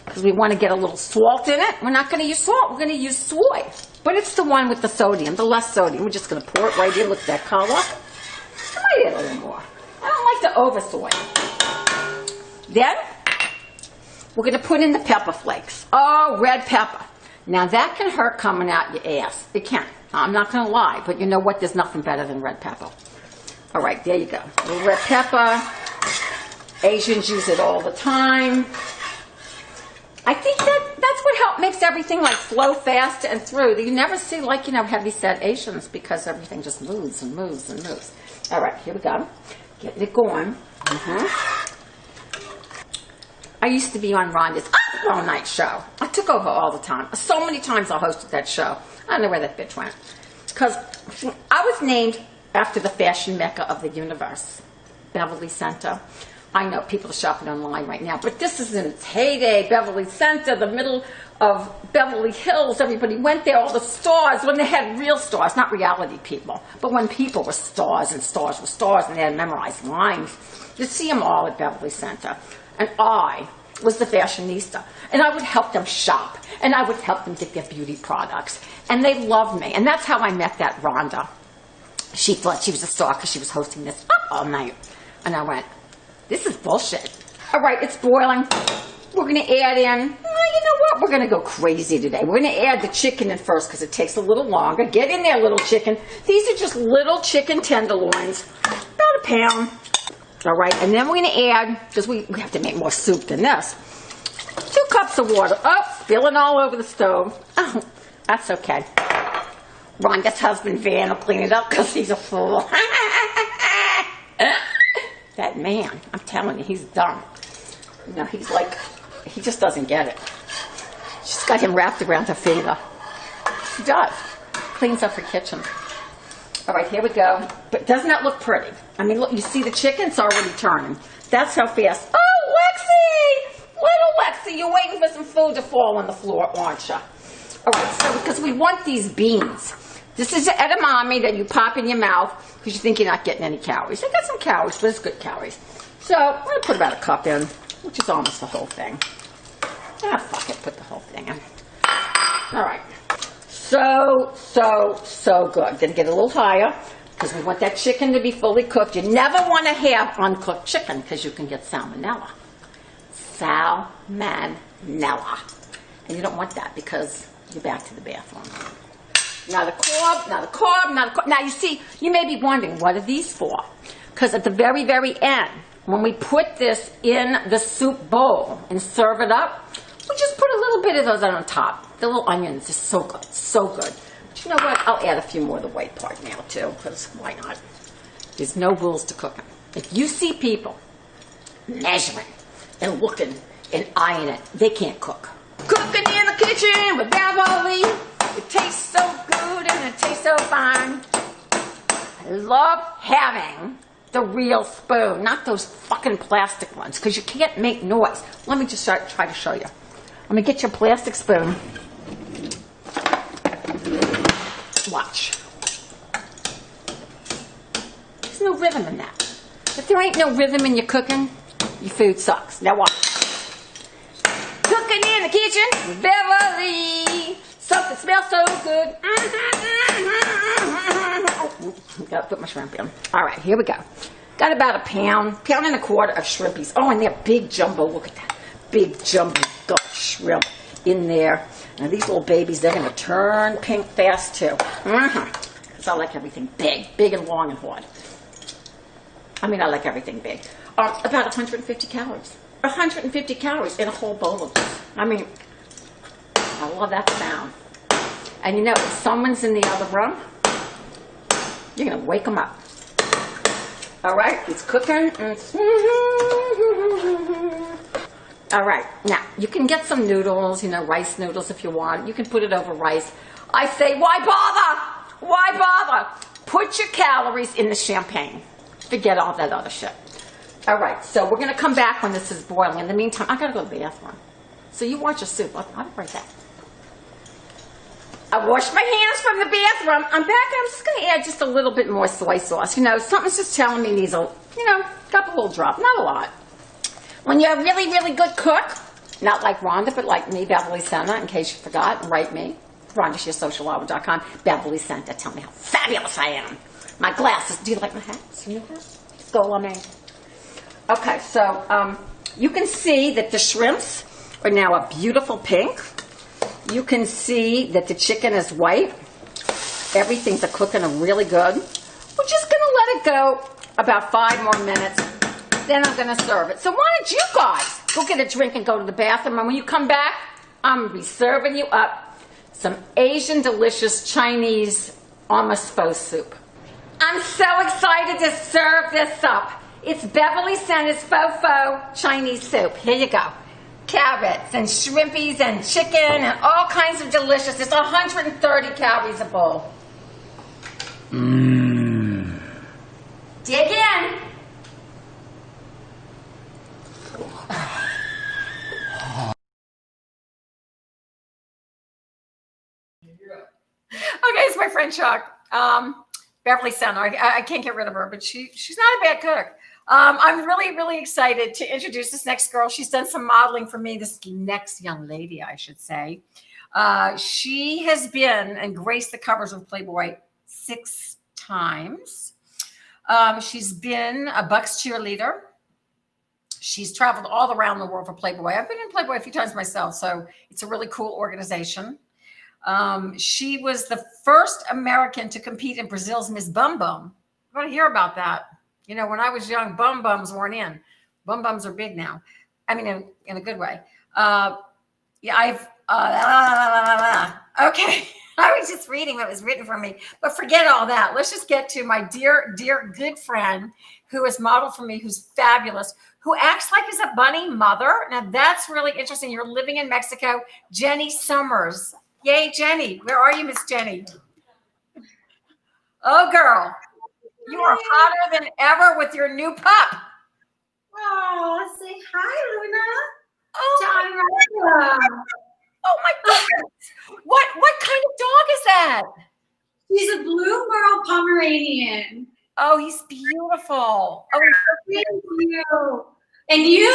S2: because we want to get a little salt in it, we're not going to use salt. We're going to use soy. But it's the one with the sodium, the less sodium. We're just going to pour it right in. Look at that color. I might add a little more. I don't like to over soy. Then, we're going to put in the pepper flakes. Oh, red pepper. Now, that can hurt coming out your ass. It can. I'm not going to lie, but you know what? There's nothing better than red pepper. All right, there you go. A little red pepper. Asians use it all the time. I think that's what makes everything like flow fast and through. You never see like, you know, heavy set Asians because everything just moves and moves and moves. All right, here we go. Getting it going. I used to be on Rhonda's all night show. I took over all the time. So many times I hosted that show. I don't know where that bitch went. Because I was named after the fashion mecca of the universe, Beverly Center. I know people are shopping online right now, but this is in its heyday. Beverly Center, the middle of Beverly Hills. Everybody went there, all the stars, when they had real stars, not reality people, but when people were stars and stars were stars and they had memorized lines. You'd see them all at Beverly Center. And I was the fashionista. And I would help them shop. And I would help them get their beauty products. And they loved me. And that's how I met that Rhonda. She thought she was a star because she was hosting this up all night. And I went, this is bullshit. All right, it's boiling. We're going to add in, you know what? We're going to go crazy today. We're going to add the chicken in first because it takes a little longer. Get in there, little chicken. These are just little chicken tenderloins. About a pound. All right, and then we're going to add, because we have to make more soup than this, 2 cups of water. Oh, spilling all over the stove. Oh, that's okay. Rhonda's husband, Van, will clean it up because he's a fool. That man, I'm telling you, he's dumb. You know, he's like he just doesn't get it. She's got him wrapped around her finger. She does. Cleans up her kitchen. All right, here we go. But doesn't that look pretty? I mean, look, you see the chicken's already turning. That's how fast. Oh, Lexi! Little Lexi, you're waiting for some food to fall on the floor, aren't you? All right, so because we want these beans. This is the edamame that you pop in your mouth because you think you're not getting any calories. They got some calories, but it's good calories. So I'm going to put about a cup in, which is almost the whole thing. Ah, fuck it, put the whole thing in. All right. So good. Gonna get a little higher because we want that chicken to be fully cooked. You never want to have uncooked chicken because you can get salmonella. Salmonella. And you don't want that because you're back to the bathroom. Not a carb, not a carb, not a carb. Now you see, you may be wondering, what are these for? Because at the very, very end, when we put this in the soup bowl and serve it up, we just put a little bit of those on top. The little onions are so good, so good. But you know what? I'll add a few more of the white part now too, because why not? There's no rules to cooking. If you see people measuring and looking and eyeing it, they can't cook. Cooking in the kitchen with Beverly. It tastes so good and it tastes so fine. I love having the real spoon, not those fucking plastic ones, because you can't make noise. Let me just try to show you. Let me get your plastic spoon. Watch. There's no rhythm in that. If there ain't no rhythm in your cooking, your food sucks. Now watch. Cooking in the kitchen with Beverly. Something smells so good. Gotta put my shrimp in. All right, here we go. Got about a pound and a quarter of shrimpies. Oh, and they're big jumbo. Look at that. Big jumbo shrimp in there. Now these little babies, they're going to turn pink fast too. Because I like everything big. Big and long and hard. I mean, I like everything big. About 150 calories. 150 calories in a whole bowl of this. I mean, I love that sound. And you know, if someone's in the other room, you're going to wake them up. All right, it's cooking. All right, now, you can get some noodles, you know, rice noodles if you want. You can put it over rice. I say, why bother? Why bother? Put your calories in the champagne. Forget all that other shit. All right, so we're going to come back when this is boiling. In the meantime, I got to go to the bathroom. So you watch your soup. I'll be right back. I washed my hands from the bathroom. I'm back and I'm just going to add just a little bit more soy sauce. You know, something's just telling me needs a, couple little drop, not a lot. When you're a really, really good cook, not like Rhonda, but like me, Beverly Center, in case you forgot, write me, RhondaShearSocialHour.com, Beverly Center. Tell me how fabulous I am. My glasses. Do you like my hat? See your hat? Go on me. Okay, so you can see that the shrimps are now a beautiful pink. You can see that the chicken is white. Everything's cooking really good. We're just going to let it go about 5 more minutes. Then I'm going to serve it. So why don't you guys go get a drink and go to the bathroom. And when you come back, I'm going to be serving you up some Asian delicious Chinese almost faux soup. I'm so excited to serve this up. It's Beverly Center's faux Chinese soup. Here you go. Carrots and shrimpies and chicken and all kinds of delicious. It's 130 calories a bowl. Dig in. Okay, it's my friend Chuck. Beverly Center. I can't get rid of her, but she's not a bad cook. I'm really, really excited to introduce this next girl. She's done some modeling for me. This next young lady, I should say. She has been and graced the covers of Playboy 6 times. She's been a Bucks cheerleader. She's traveled all around the world for Playboy. I've been in Playboy a few times myself, so it's a really cool organization. She was the first American to compete in Brazil's Miss Bum Bum. I want to hear about that. You know, when I was young, bum bums weren't in. Bum bums are big now. I mean, in a good way. Yeah, okay. I was just reading what was written for me. But forget all that. Let's just get to my dear, dear good friend who is modeled for me, who's fabulous, who acts like he's a bunny mother. Now that's really interesting. You're living in Mexico. Jeni Summers. Yay, Jeni. Where are you, Miss Jeni? Oh, girl. You are hotter than ever with your new pup.
S13: Oh, say hi, Luna.
S2: Oh, oh my goodness. What kind of dog is that?
S13: He's a blue Merle Pomeranian.
S2: Oh, he's beautiful. Oh,
S13: thank you. And you,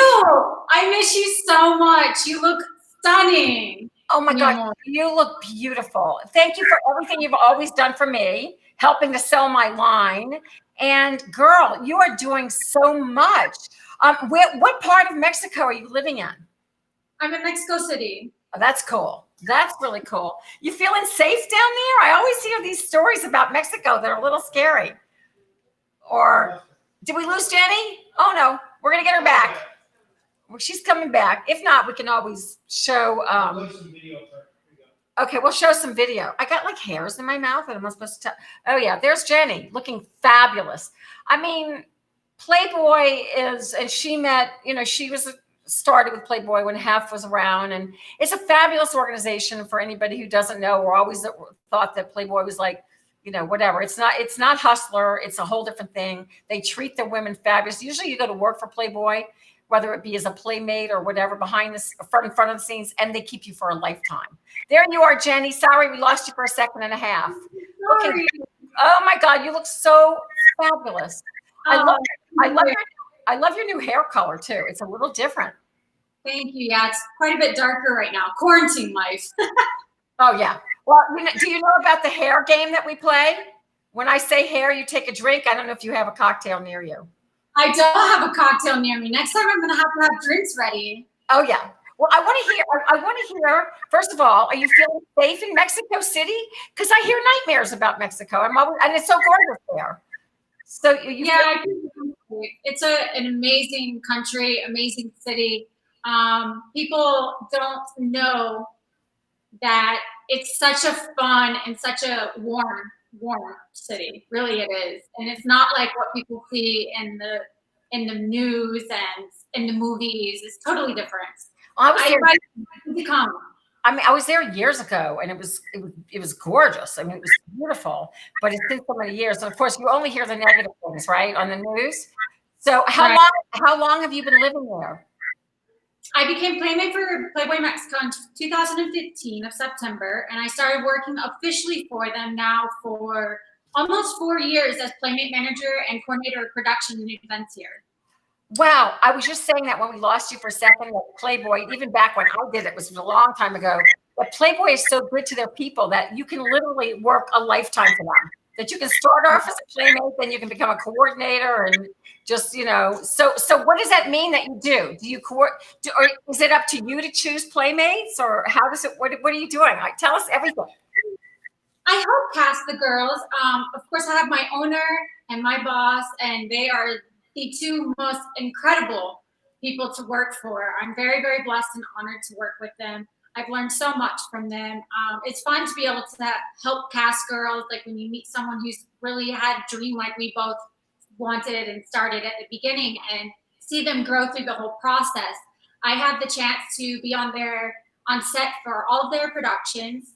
S13: I miss you so much. You look stunning.
S2: Oh my God, you look beautiful. Thank you for everything you've always done for me, helping to sell my line. And girl, you are doing so much. What part of Mexico are you living in?
S13: I'm in Mexico City.
S2: Oh, that's cool. That's really cool. You feeling safe down there? I always hear these stories about Mexico that are a little scary. Or did we lose Jeni? Oh no, we're gonna get her back. Well, she's coming back. If not, we can always show. Okay, we'll show some video. I got like hairs in my mouth, and I'm not supposed to tell. Oh yeah, there's Jeni looking fabulous. I mean, Playboy is, and she met. She was started with Playboy when Hef was around, and it's a fabulous organization. For anybody who doesn't know, or always thought that Playboy was like, whatever. It's not Hustler. It's a whole different thing. They treat their women fabulous. Usually you go to work for Playboy, whether it be as a playmate or whatever, in front of the scenes, and they keep you for a lifetime. There you are, Jeni. Sorry, we lost you for a second and a half. Okay. Oh my God, you look so fabulous. I love your new hair color too. It's a little different.
S13: Thank you. Yeah, it's quite a bit darker right now. Quarantine life.
S2: Oh yeah. Well, do you know about the hair game that we play? When I say hair, you take a drink. I don't know if you have a cocktail near you.
S13: I don't have a cocktail near me. Next time I'm going to have drinks ready.
S2: Oh yeah. Well, I want to hear, first of all, are you feeling safe in Mexico City? Because I hear nightmares about Mexico. And it's so gorgeous there. So
S13: it's an amazing country, amazing city. People don't know that it's such a fun and such a warm city. Really, it is, and it's not like what people see in the news and in the movies. It's totally different.
S2: I was there years ago, and it was gorgeous. I mean, it was beautiful, but it's been so many years. And of course, you only hear the negative things, right, on the news. So how long have you been living there?
S13: I became Playmate for Playboy Mexico in 2015 of September, and I started working officially for them now for almost 4 years as Playmate Manager and Coordinator of Production and Events here.
S2: Wow. I was just saying that when we lost you for a second, that Playboy, even back when I did it, was a long time ago, but Playboy is so good to their people that you can literally work a lifetime for them. That you can start off as a Playmate, then you can become a coordinator and just, so what does that mean that you do? Do you or is it up to you to choose Playmates, or how does it, what are you doing? Tell us everything.
S13: I help cast the girls. Of course, I have my owner and my boss, and they are the two most incredible people to work for. I'm very, very blessed and honored to work with them. I've learned so much from them. It's fun to be able to help cast girls, like when you meet someone who's really had a dream like we both wanted and started at the beginning, and see them grow through the whole process. I had the chance to be on set for all of their productions,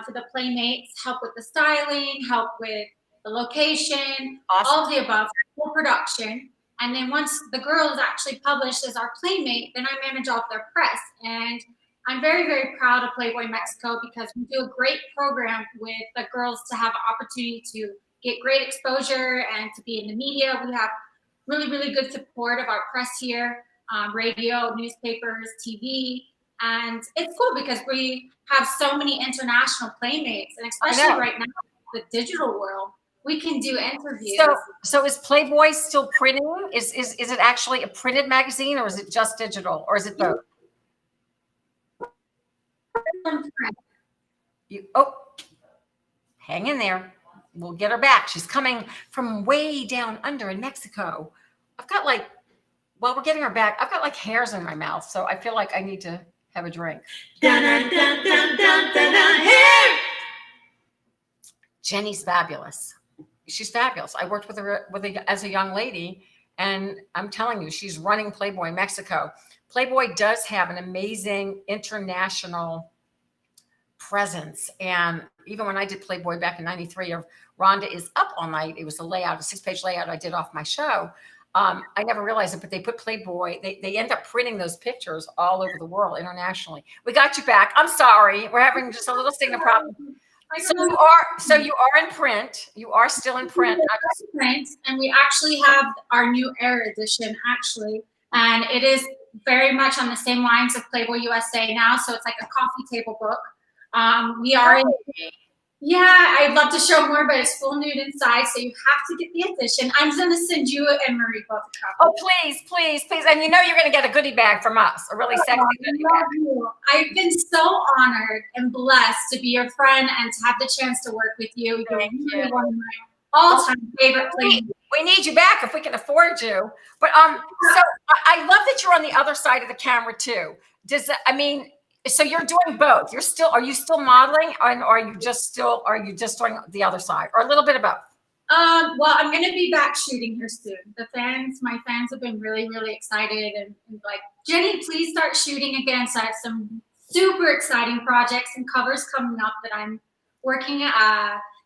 S13: for the Playmates, help with the styling, help with the location, all of the above, full production. And then once the girl is actually published as our Playmate, then I manage all of their press. And I'm very, very proud of Playboy Mexico because we do a great program with the girls to have an opportunity to get great exposure and to be in the media. We have really, really good support of our press here, radio, newspapers, TV. And it's cool because we have so many international Playmates, and especially right now, the digital world, we can do interviews.
S2: So is Playboy still printing? Is it actually a printed magazine, or is it just digital, or is it both? Hang in there. We'll get her back. She's coming from way down under in Mexico. We're getting her back. I've got like hairs in my mouth, so I feel like I need to have a drink.
S3: Hair.
S2: Jeni's fabulous. She's fabulous. I worked with her as a young lady, and I'm telling you, she's running Playboy Mexico. Playboy does have an amazing international presence. And even when I did Playboy back in '93, of Rhonda is Up All Night, it was a 6-page layout I did off my show. I never realized it, but they put Playboy, they end up printing those pictures all over the world internationally. We got you back. I'm sorry. We're having just a little signal problem. So you are in print. You are still in print.
S13: And we actually have our new Air edition, actually. And it is very much on the same lines of Playboy USA now. So it's like a coffee table book. We are in, yeah, I'd love to show more, but it's full nude inside, so you have to get the edition. I'm going to send you and Marie both a copy.
S2: Oh, please, please, please. And you know you're going to get a goodie bag from us, a really sexy goodie bag.
S13: I've been so honored and blessed to be your friend and to have the chance to work with you. You're one of my all-time favorite playmates.
S2: We need you back if we can afford you. But so I love that you're on the other side of the camera too. Does that, I mean, so you're doing both. Are you still modeling, or are you just doing the other side, or a little bit of both?
S13: Well, I'm going to be back shooting here soon. My fans have been really, really excited and like, Jeni, please start shooting again. So I have some super exciting projects and covers coming up that I'm working,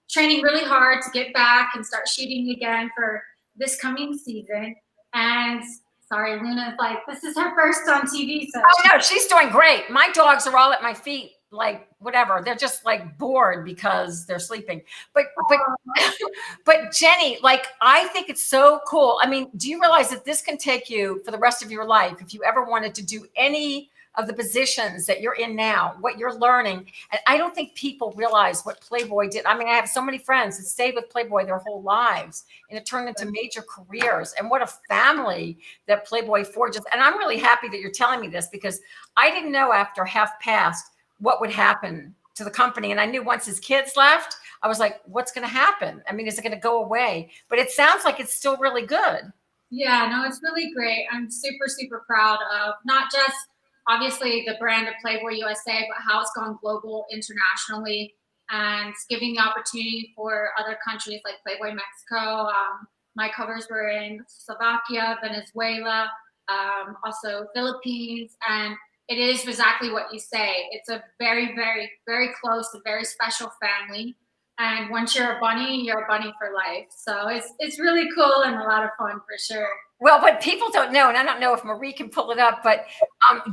S13: training really hard to get back and start shooting again for this coming season. And sorry, Luna's like, this is her first on TV. So
S2: oh no, she's doing great. My dogs are all at my feet, like whatever. They're just like bored because they're sleeping. But Jeni, like, I think it's so cool. I mean, do you realize that this can take you for the rest of your life if you ever wanted to do any of the positions that you're in now, what you're learning? And I don't think people realize what Playboy did. I mean, I have so many friends that stayed with Playboy their whole lives, and it turned into major careers. And what a family that Playboy forges. And I'm really happy that you're telling me this, because I didn't know after half past what would happen to the company. And I knew once his kids left, I was like, what's going to happen? I mean, is it going to go away? But it sounds like it's still really good.
S13: Yeah, no, it's really great. I'm super, super proud of not just obviously the brand of Playboy USA, but how it's gone global internationally and giving the opportunity for other countries like Playboy Mexico. My covers were in Slovakia, Venezuela, also Philippines. And it is exactly what you say. It's a very, very, very close and very special family. And once you're a bunny for life. So it's really cool and a lot of fun for sure.
S2: Well, what people don't know, and I don't know if Marie can pull it up, but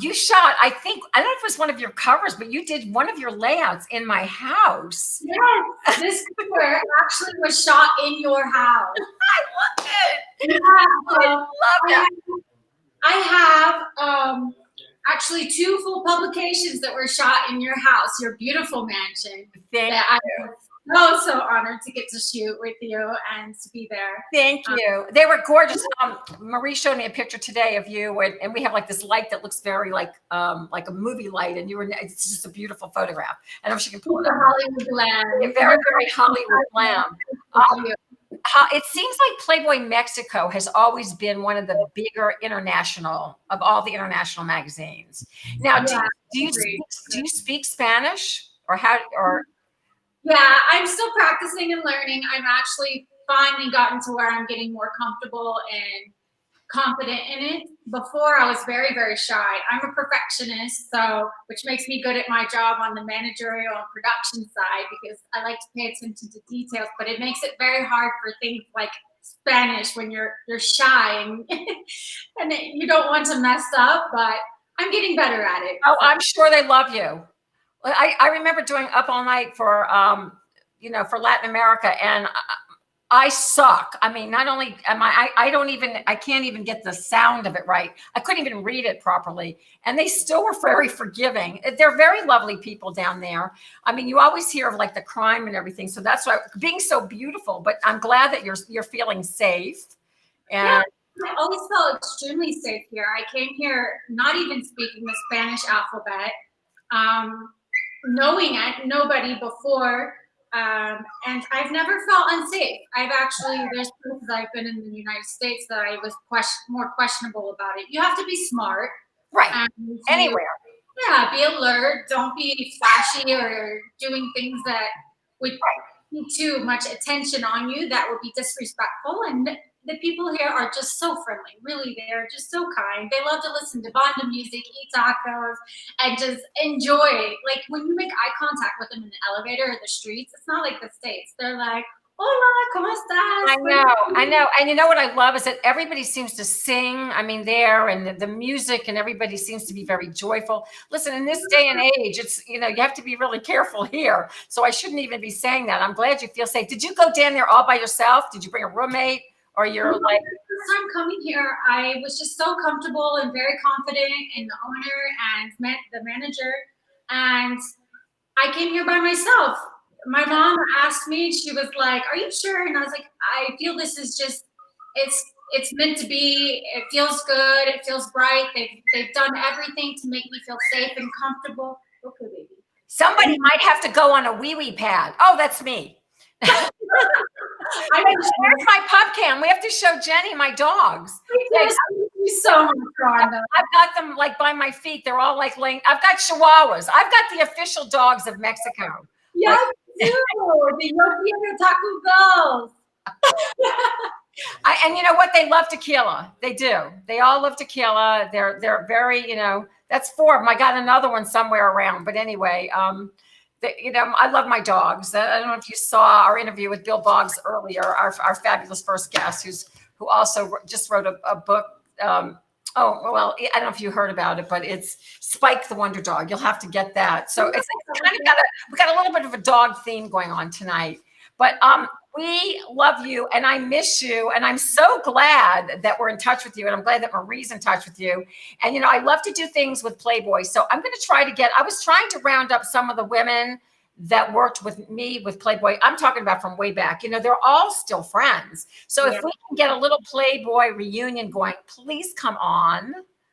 S2: you shot, I don't know if it was one of your covers, but you did one of your layouts in my house.
S13: Yes, this cover actually was shot in your house.
S2: I love it.
S13: Yeah,
S2: I love it.
S13: I have actually 2 full publications that were shot in your house, your beautiful mansion.
S2: Thank you.
S13: I'm so honored to get to shoot with you and to be there.
S2: Thank you. They were gorgeous. Marie showed me a picture today of you, and we have like this light that looks very like a movie light, and it's just a beautiful photograph. I don't know if she can pull it up.
S13: Hollywood glam.
S2: Very, very Hollywood glam. It seems like Playboy Mexico has always been one of the bigger international of all the international magazines. Now, do you speak Spanish or?
S13: Yeah, I'm still practicing and learning. I'm actually finally gotten to where I'm getting more comfortable and confident in it. Before, I was very, very shy. I'm a perfectionist, which makes me good at my job on the managerial and production side, because I like to pay attention to details, but it makes it very hard for things like Spanish when you're shy and you don't want to mess up, but I'm getting better at it.
S2: Oh, I'm sure they love you. I remember doing Up All Night for Latin America, and I suck. I mean, not only am I can't even get the sound of it right. I couldn't even read it properly. And they still were very forgiving. They're very lovely people down there. I mean, you always hear of like the crime and everything. So that's why being so beautiful, but I'm glad that you're feeling safe. And
S13: yeah, I always felt extremely safe here. I came here not even speaking the Spanish alphabet. Knowing nobody before, and I've never felt unsafe. There's places I've been in the United States that I was more questionable about it. You have to be smart.
S2: Right. Anywhere.
S13: Yeah, be alert. Don't be flashy or doing things that would too much attention on you that would be disrespectful. And the people here are just so friendly. Really, they're just so kind. They love to listen to banda music, eat tacos, and just enjoy. Like when you make eye contact with them in the elevator or the streets, it's not like the States. They're like, hola, ¿cómo estás?
S2: I know. And you know what I love is that everybody seems to sing. I mean, there and the music and everybody seems to be very joyful. Listen, in this day and age, it's, you have to be really careful here. So I shouldn't even be saying that. I'm glad you feel safe. Did you go down there all by yourself? Did you bring a roommate? Or you're like,
S13: the first time coming here, I was just so comfortable and very confident in the owner and the manager. And I came here by myself. My mom asked me, she was like, are you sure? And I was like, I feel this is just, it's meant to be. It feels good. It feels bright. They've done everything to make me feel safe and comfortable. Okay, baby.
S2: Somebody might have to go on a wee-wee pad. Oh, that's me. Where's my pup cam? We have to show Jeni my dogs.
S13: Thank you so much, Rhonda.
S2: I've got them like by my feet. They're all like laying. I've got Chihuahuas. I've got the official dogs of Mexico.
S13: Yeah, the European Taco Bells.
S2: And you know what? They love tequila. They do. They all love tequila. They're very, that's 4 of them. I got another one somewhere around. But anyway, I love my dogs. I don't know if you saw our interview with Bill Boggs earlier, our fabulous first guest, who also just wrote a book. I don't know if you heard about it, but it's Spike the Wonder Dog. You'll have to get that. So it's kind of we got a little bit of a dog theme going on tonight. But we love you and I miss you. And I'm so glad that we're in touch with you. And I'm glad that Marie's in touch with you. And, I love to do things with Playboy. So I'm going to try to I was trying to round up some of the women that worked with me with Playboy. I'm talking about from way back. They're all still friends. So if we can get a little Playboy reunion going, please come on.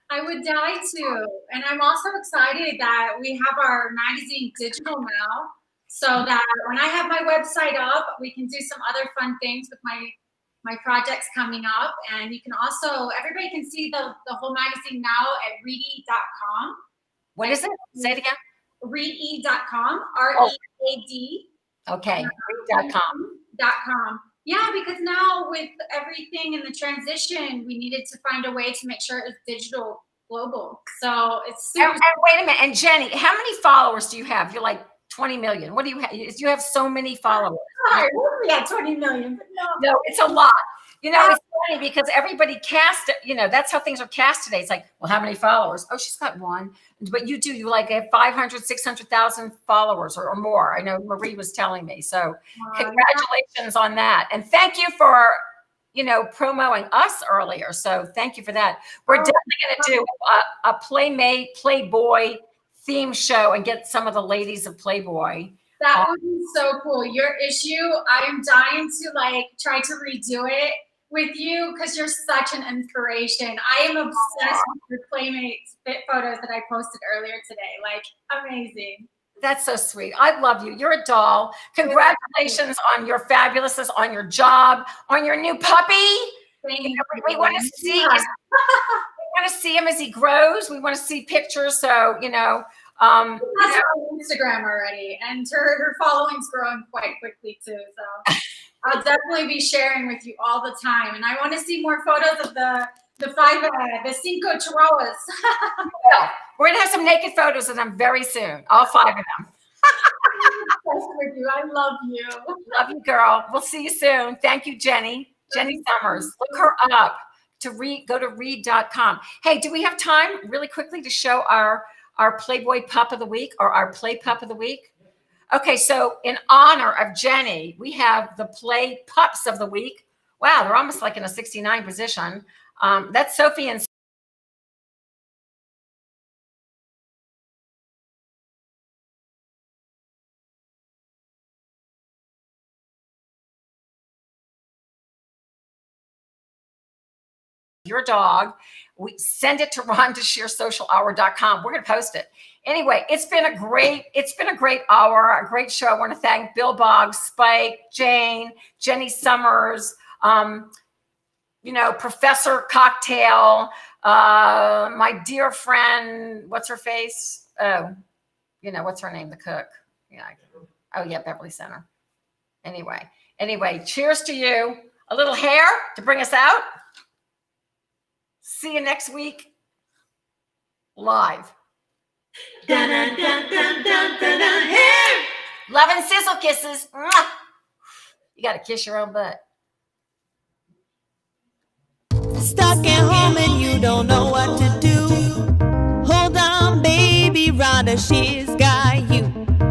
S13: I would die to. And I'm also excited that we have our magazine digital now. So that when I have my website up, we can do some other fun things with my projects coming up. And you can also, everybody can see the whole magazine now at read.com.
S2: What is it? Say it again.
S13: Read.com, R-E-A-D.
S2: Okay, read.com.
S13: Yeah, because now with everything in the transition, we needed to find a way to make sure it's digital global. So it's super.
S2: And wait a minute. And Jeni, how many followers do you have? You're like 20 million. What do you have? You have so many followers.
S13: We have 20 million.
S2: No, it's a lot. It's funny because everybody cast it, that's how things are cast today. It's like, well, how many followers? Oh, she's got 1. But you like have 500, 600,000 followers or more. I know Marie was telling me. So congratulations on that. And thank you for, promoting us earlier. So thank you for that. We're definitely going to do a Playboy theme show and get some of the ladies of Playboy.
S13: That would be so cool. Your issue, I'm dying to try to redo it with you because you're such an inspiration. I am obsessed with your Playmates fit photos that I posted earlier today. Amazing.
S2: That's so sweet. I love you. You're a doll. Congratulations on your fabulousness, on your job, on your new puppy.
S13: Thank you.
S2: We want to see. We want to see him as he grows. We want to see pictures. So,
S13: that's on Instagram already, and her following's growing quite quickly too. So I'll definitely be sharing with you all the time. And I want to see more photos of the 5 Chihuahuas.
S2: Well, we're gonna have some naked photos of them very soon. All 5 of them.
S13: With you. I love you.
S2: Love you, girl. We'll see you soon. Thank you, Jeni Summers. Look her up. Go to read.com. Hey, do we have time really quickly to show our Playboy Pup of the Week or our Play Pup of the Week? Okay, so in honor of Jeni, we have the Play Pups of the Week. Wow, they're almost like in a 69 position. That's Sophie and your dog. We send it to RhondaShearSocialHour.com. We're going to post it. Anyway, it's been a great hour, a great show. I want to thank Bill Boggs, Spike, Jane, Jeni Summers, Professor Cocktail, my dear friend, what's her face? Oh, what's her name? The cook. Yeah. Oh yeah, Beverly Center. Anyway, cheers to you. A little hair to bring us out. See you next week live.
S3: Dun, dun, dun, dun, dun, dun, dun, hair.
S2: Love and sizzle kisses. Mwah. You got to kiss your own butt.
S1: Stuck at home and you don't know what to do. Hold on, baby, Rhonda Shear's got you.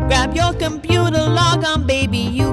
S1: Grab your computer, log on, baby, you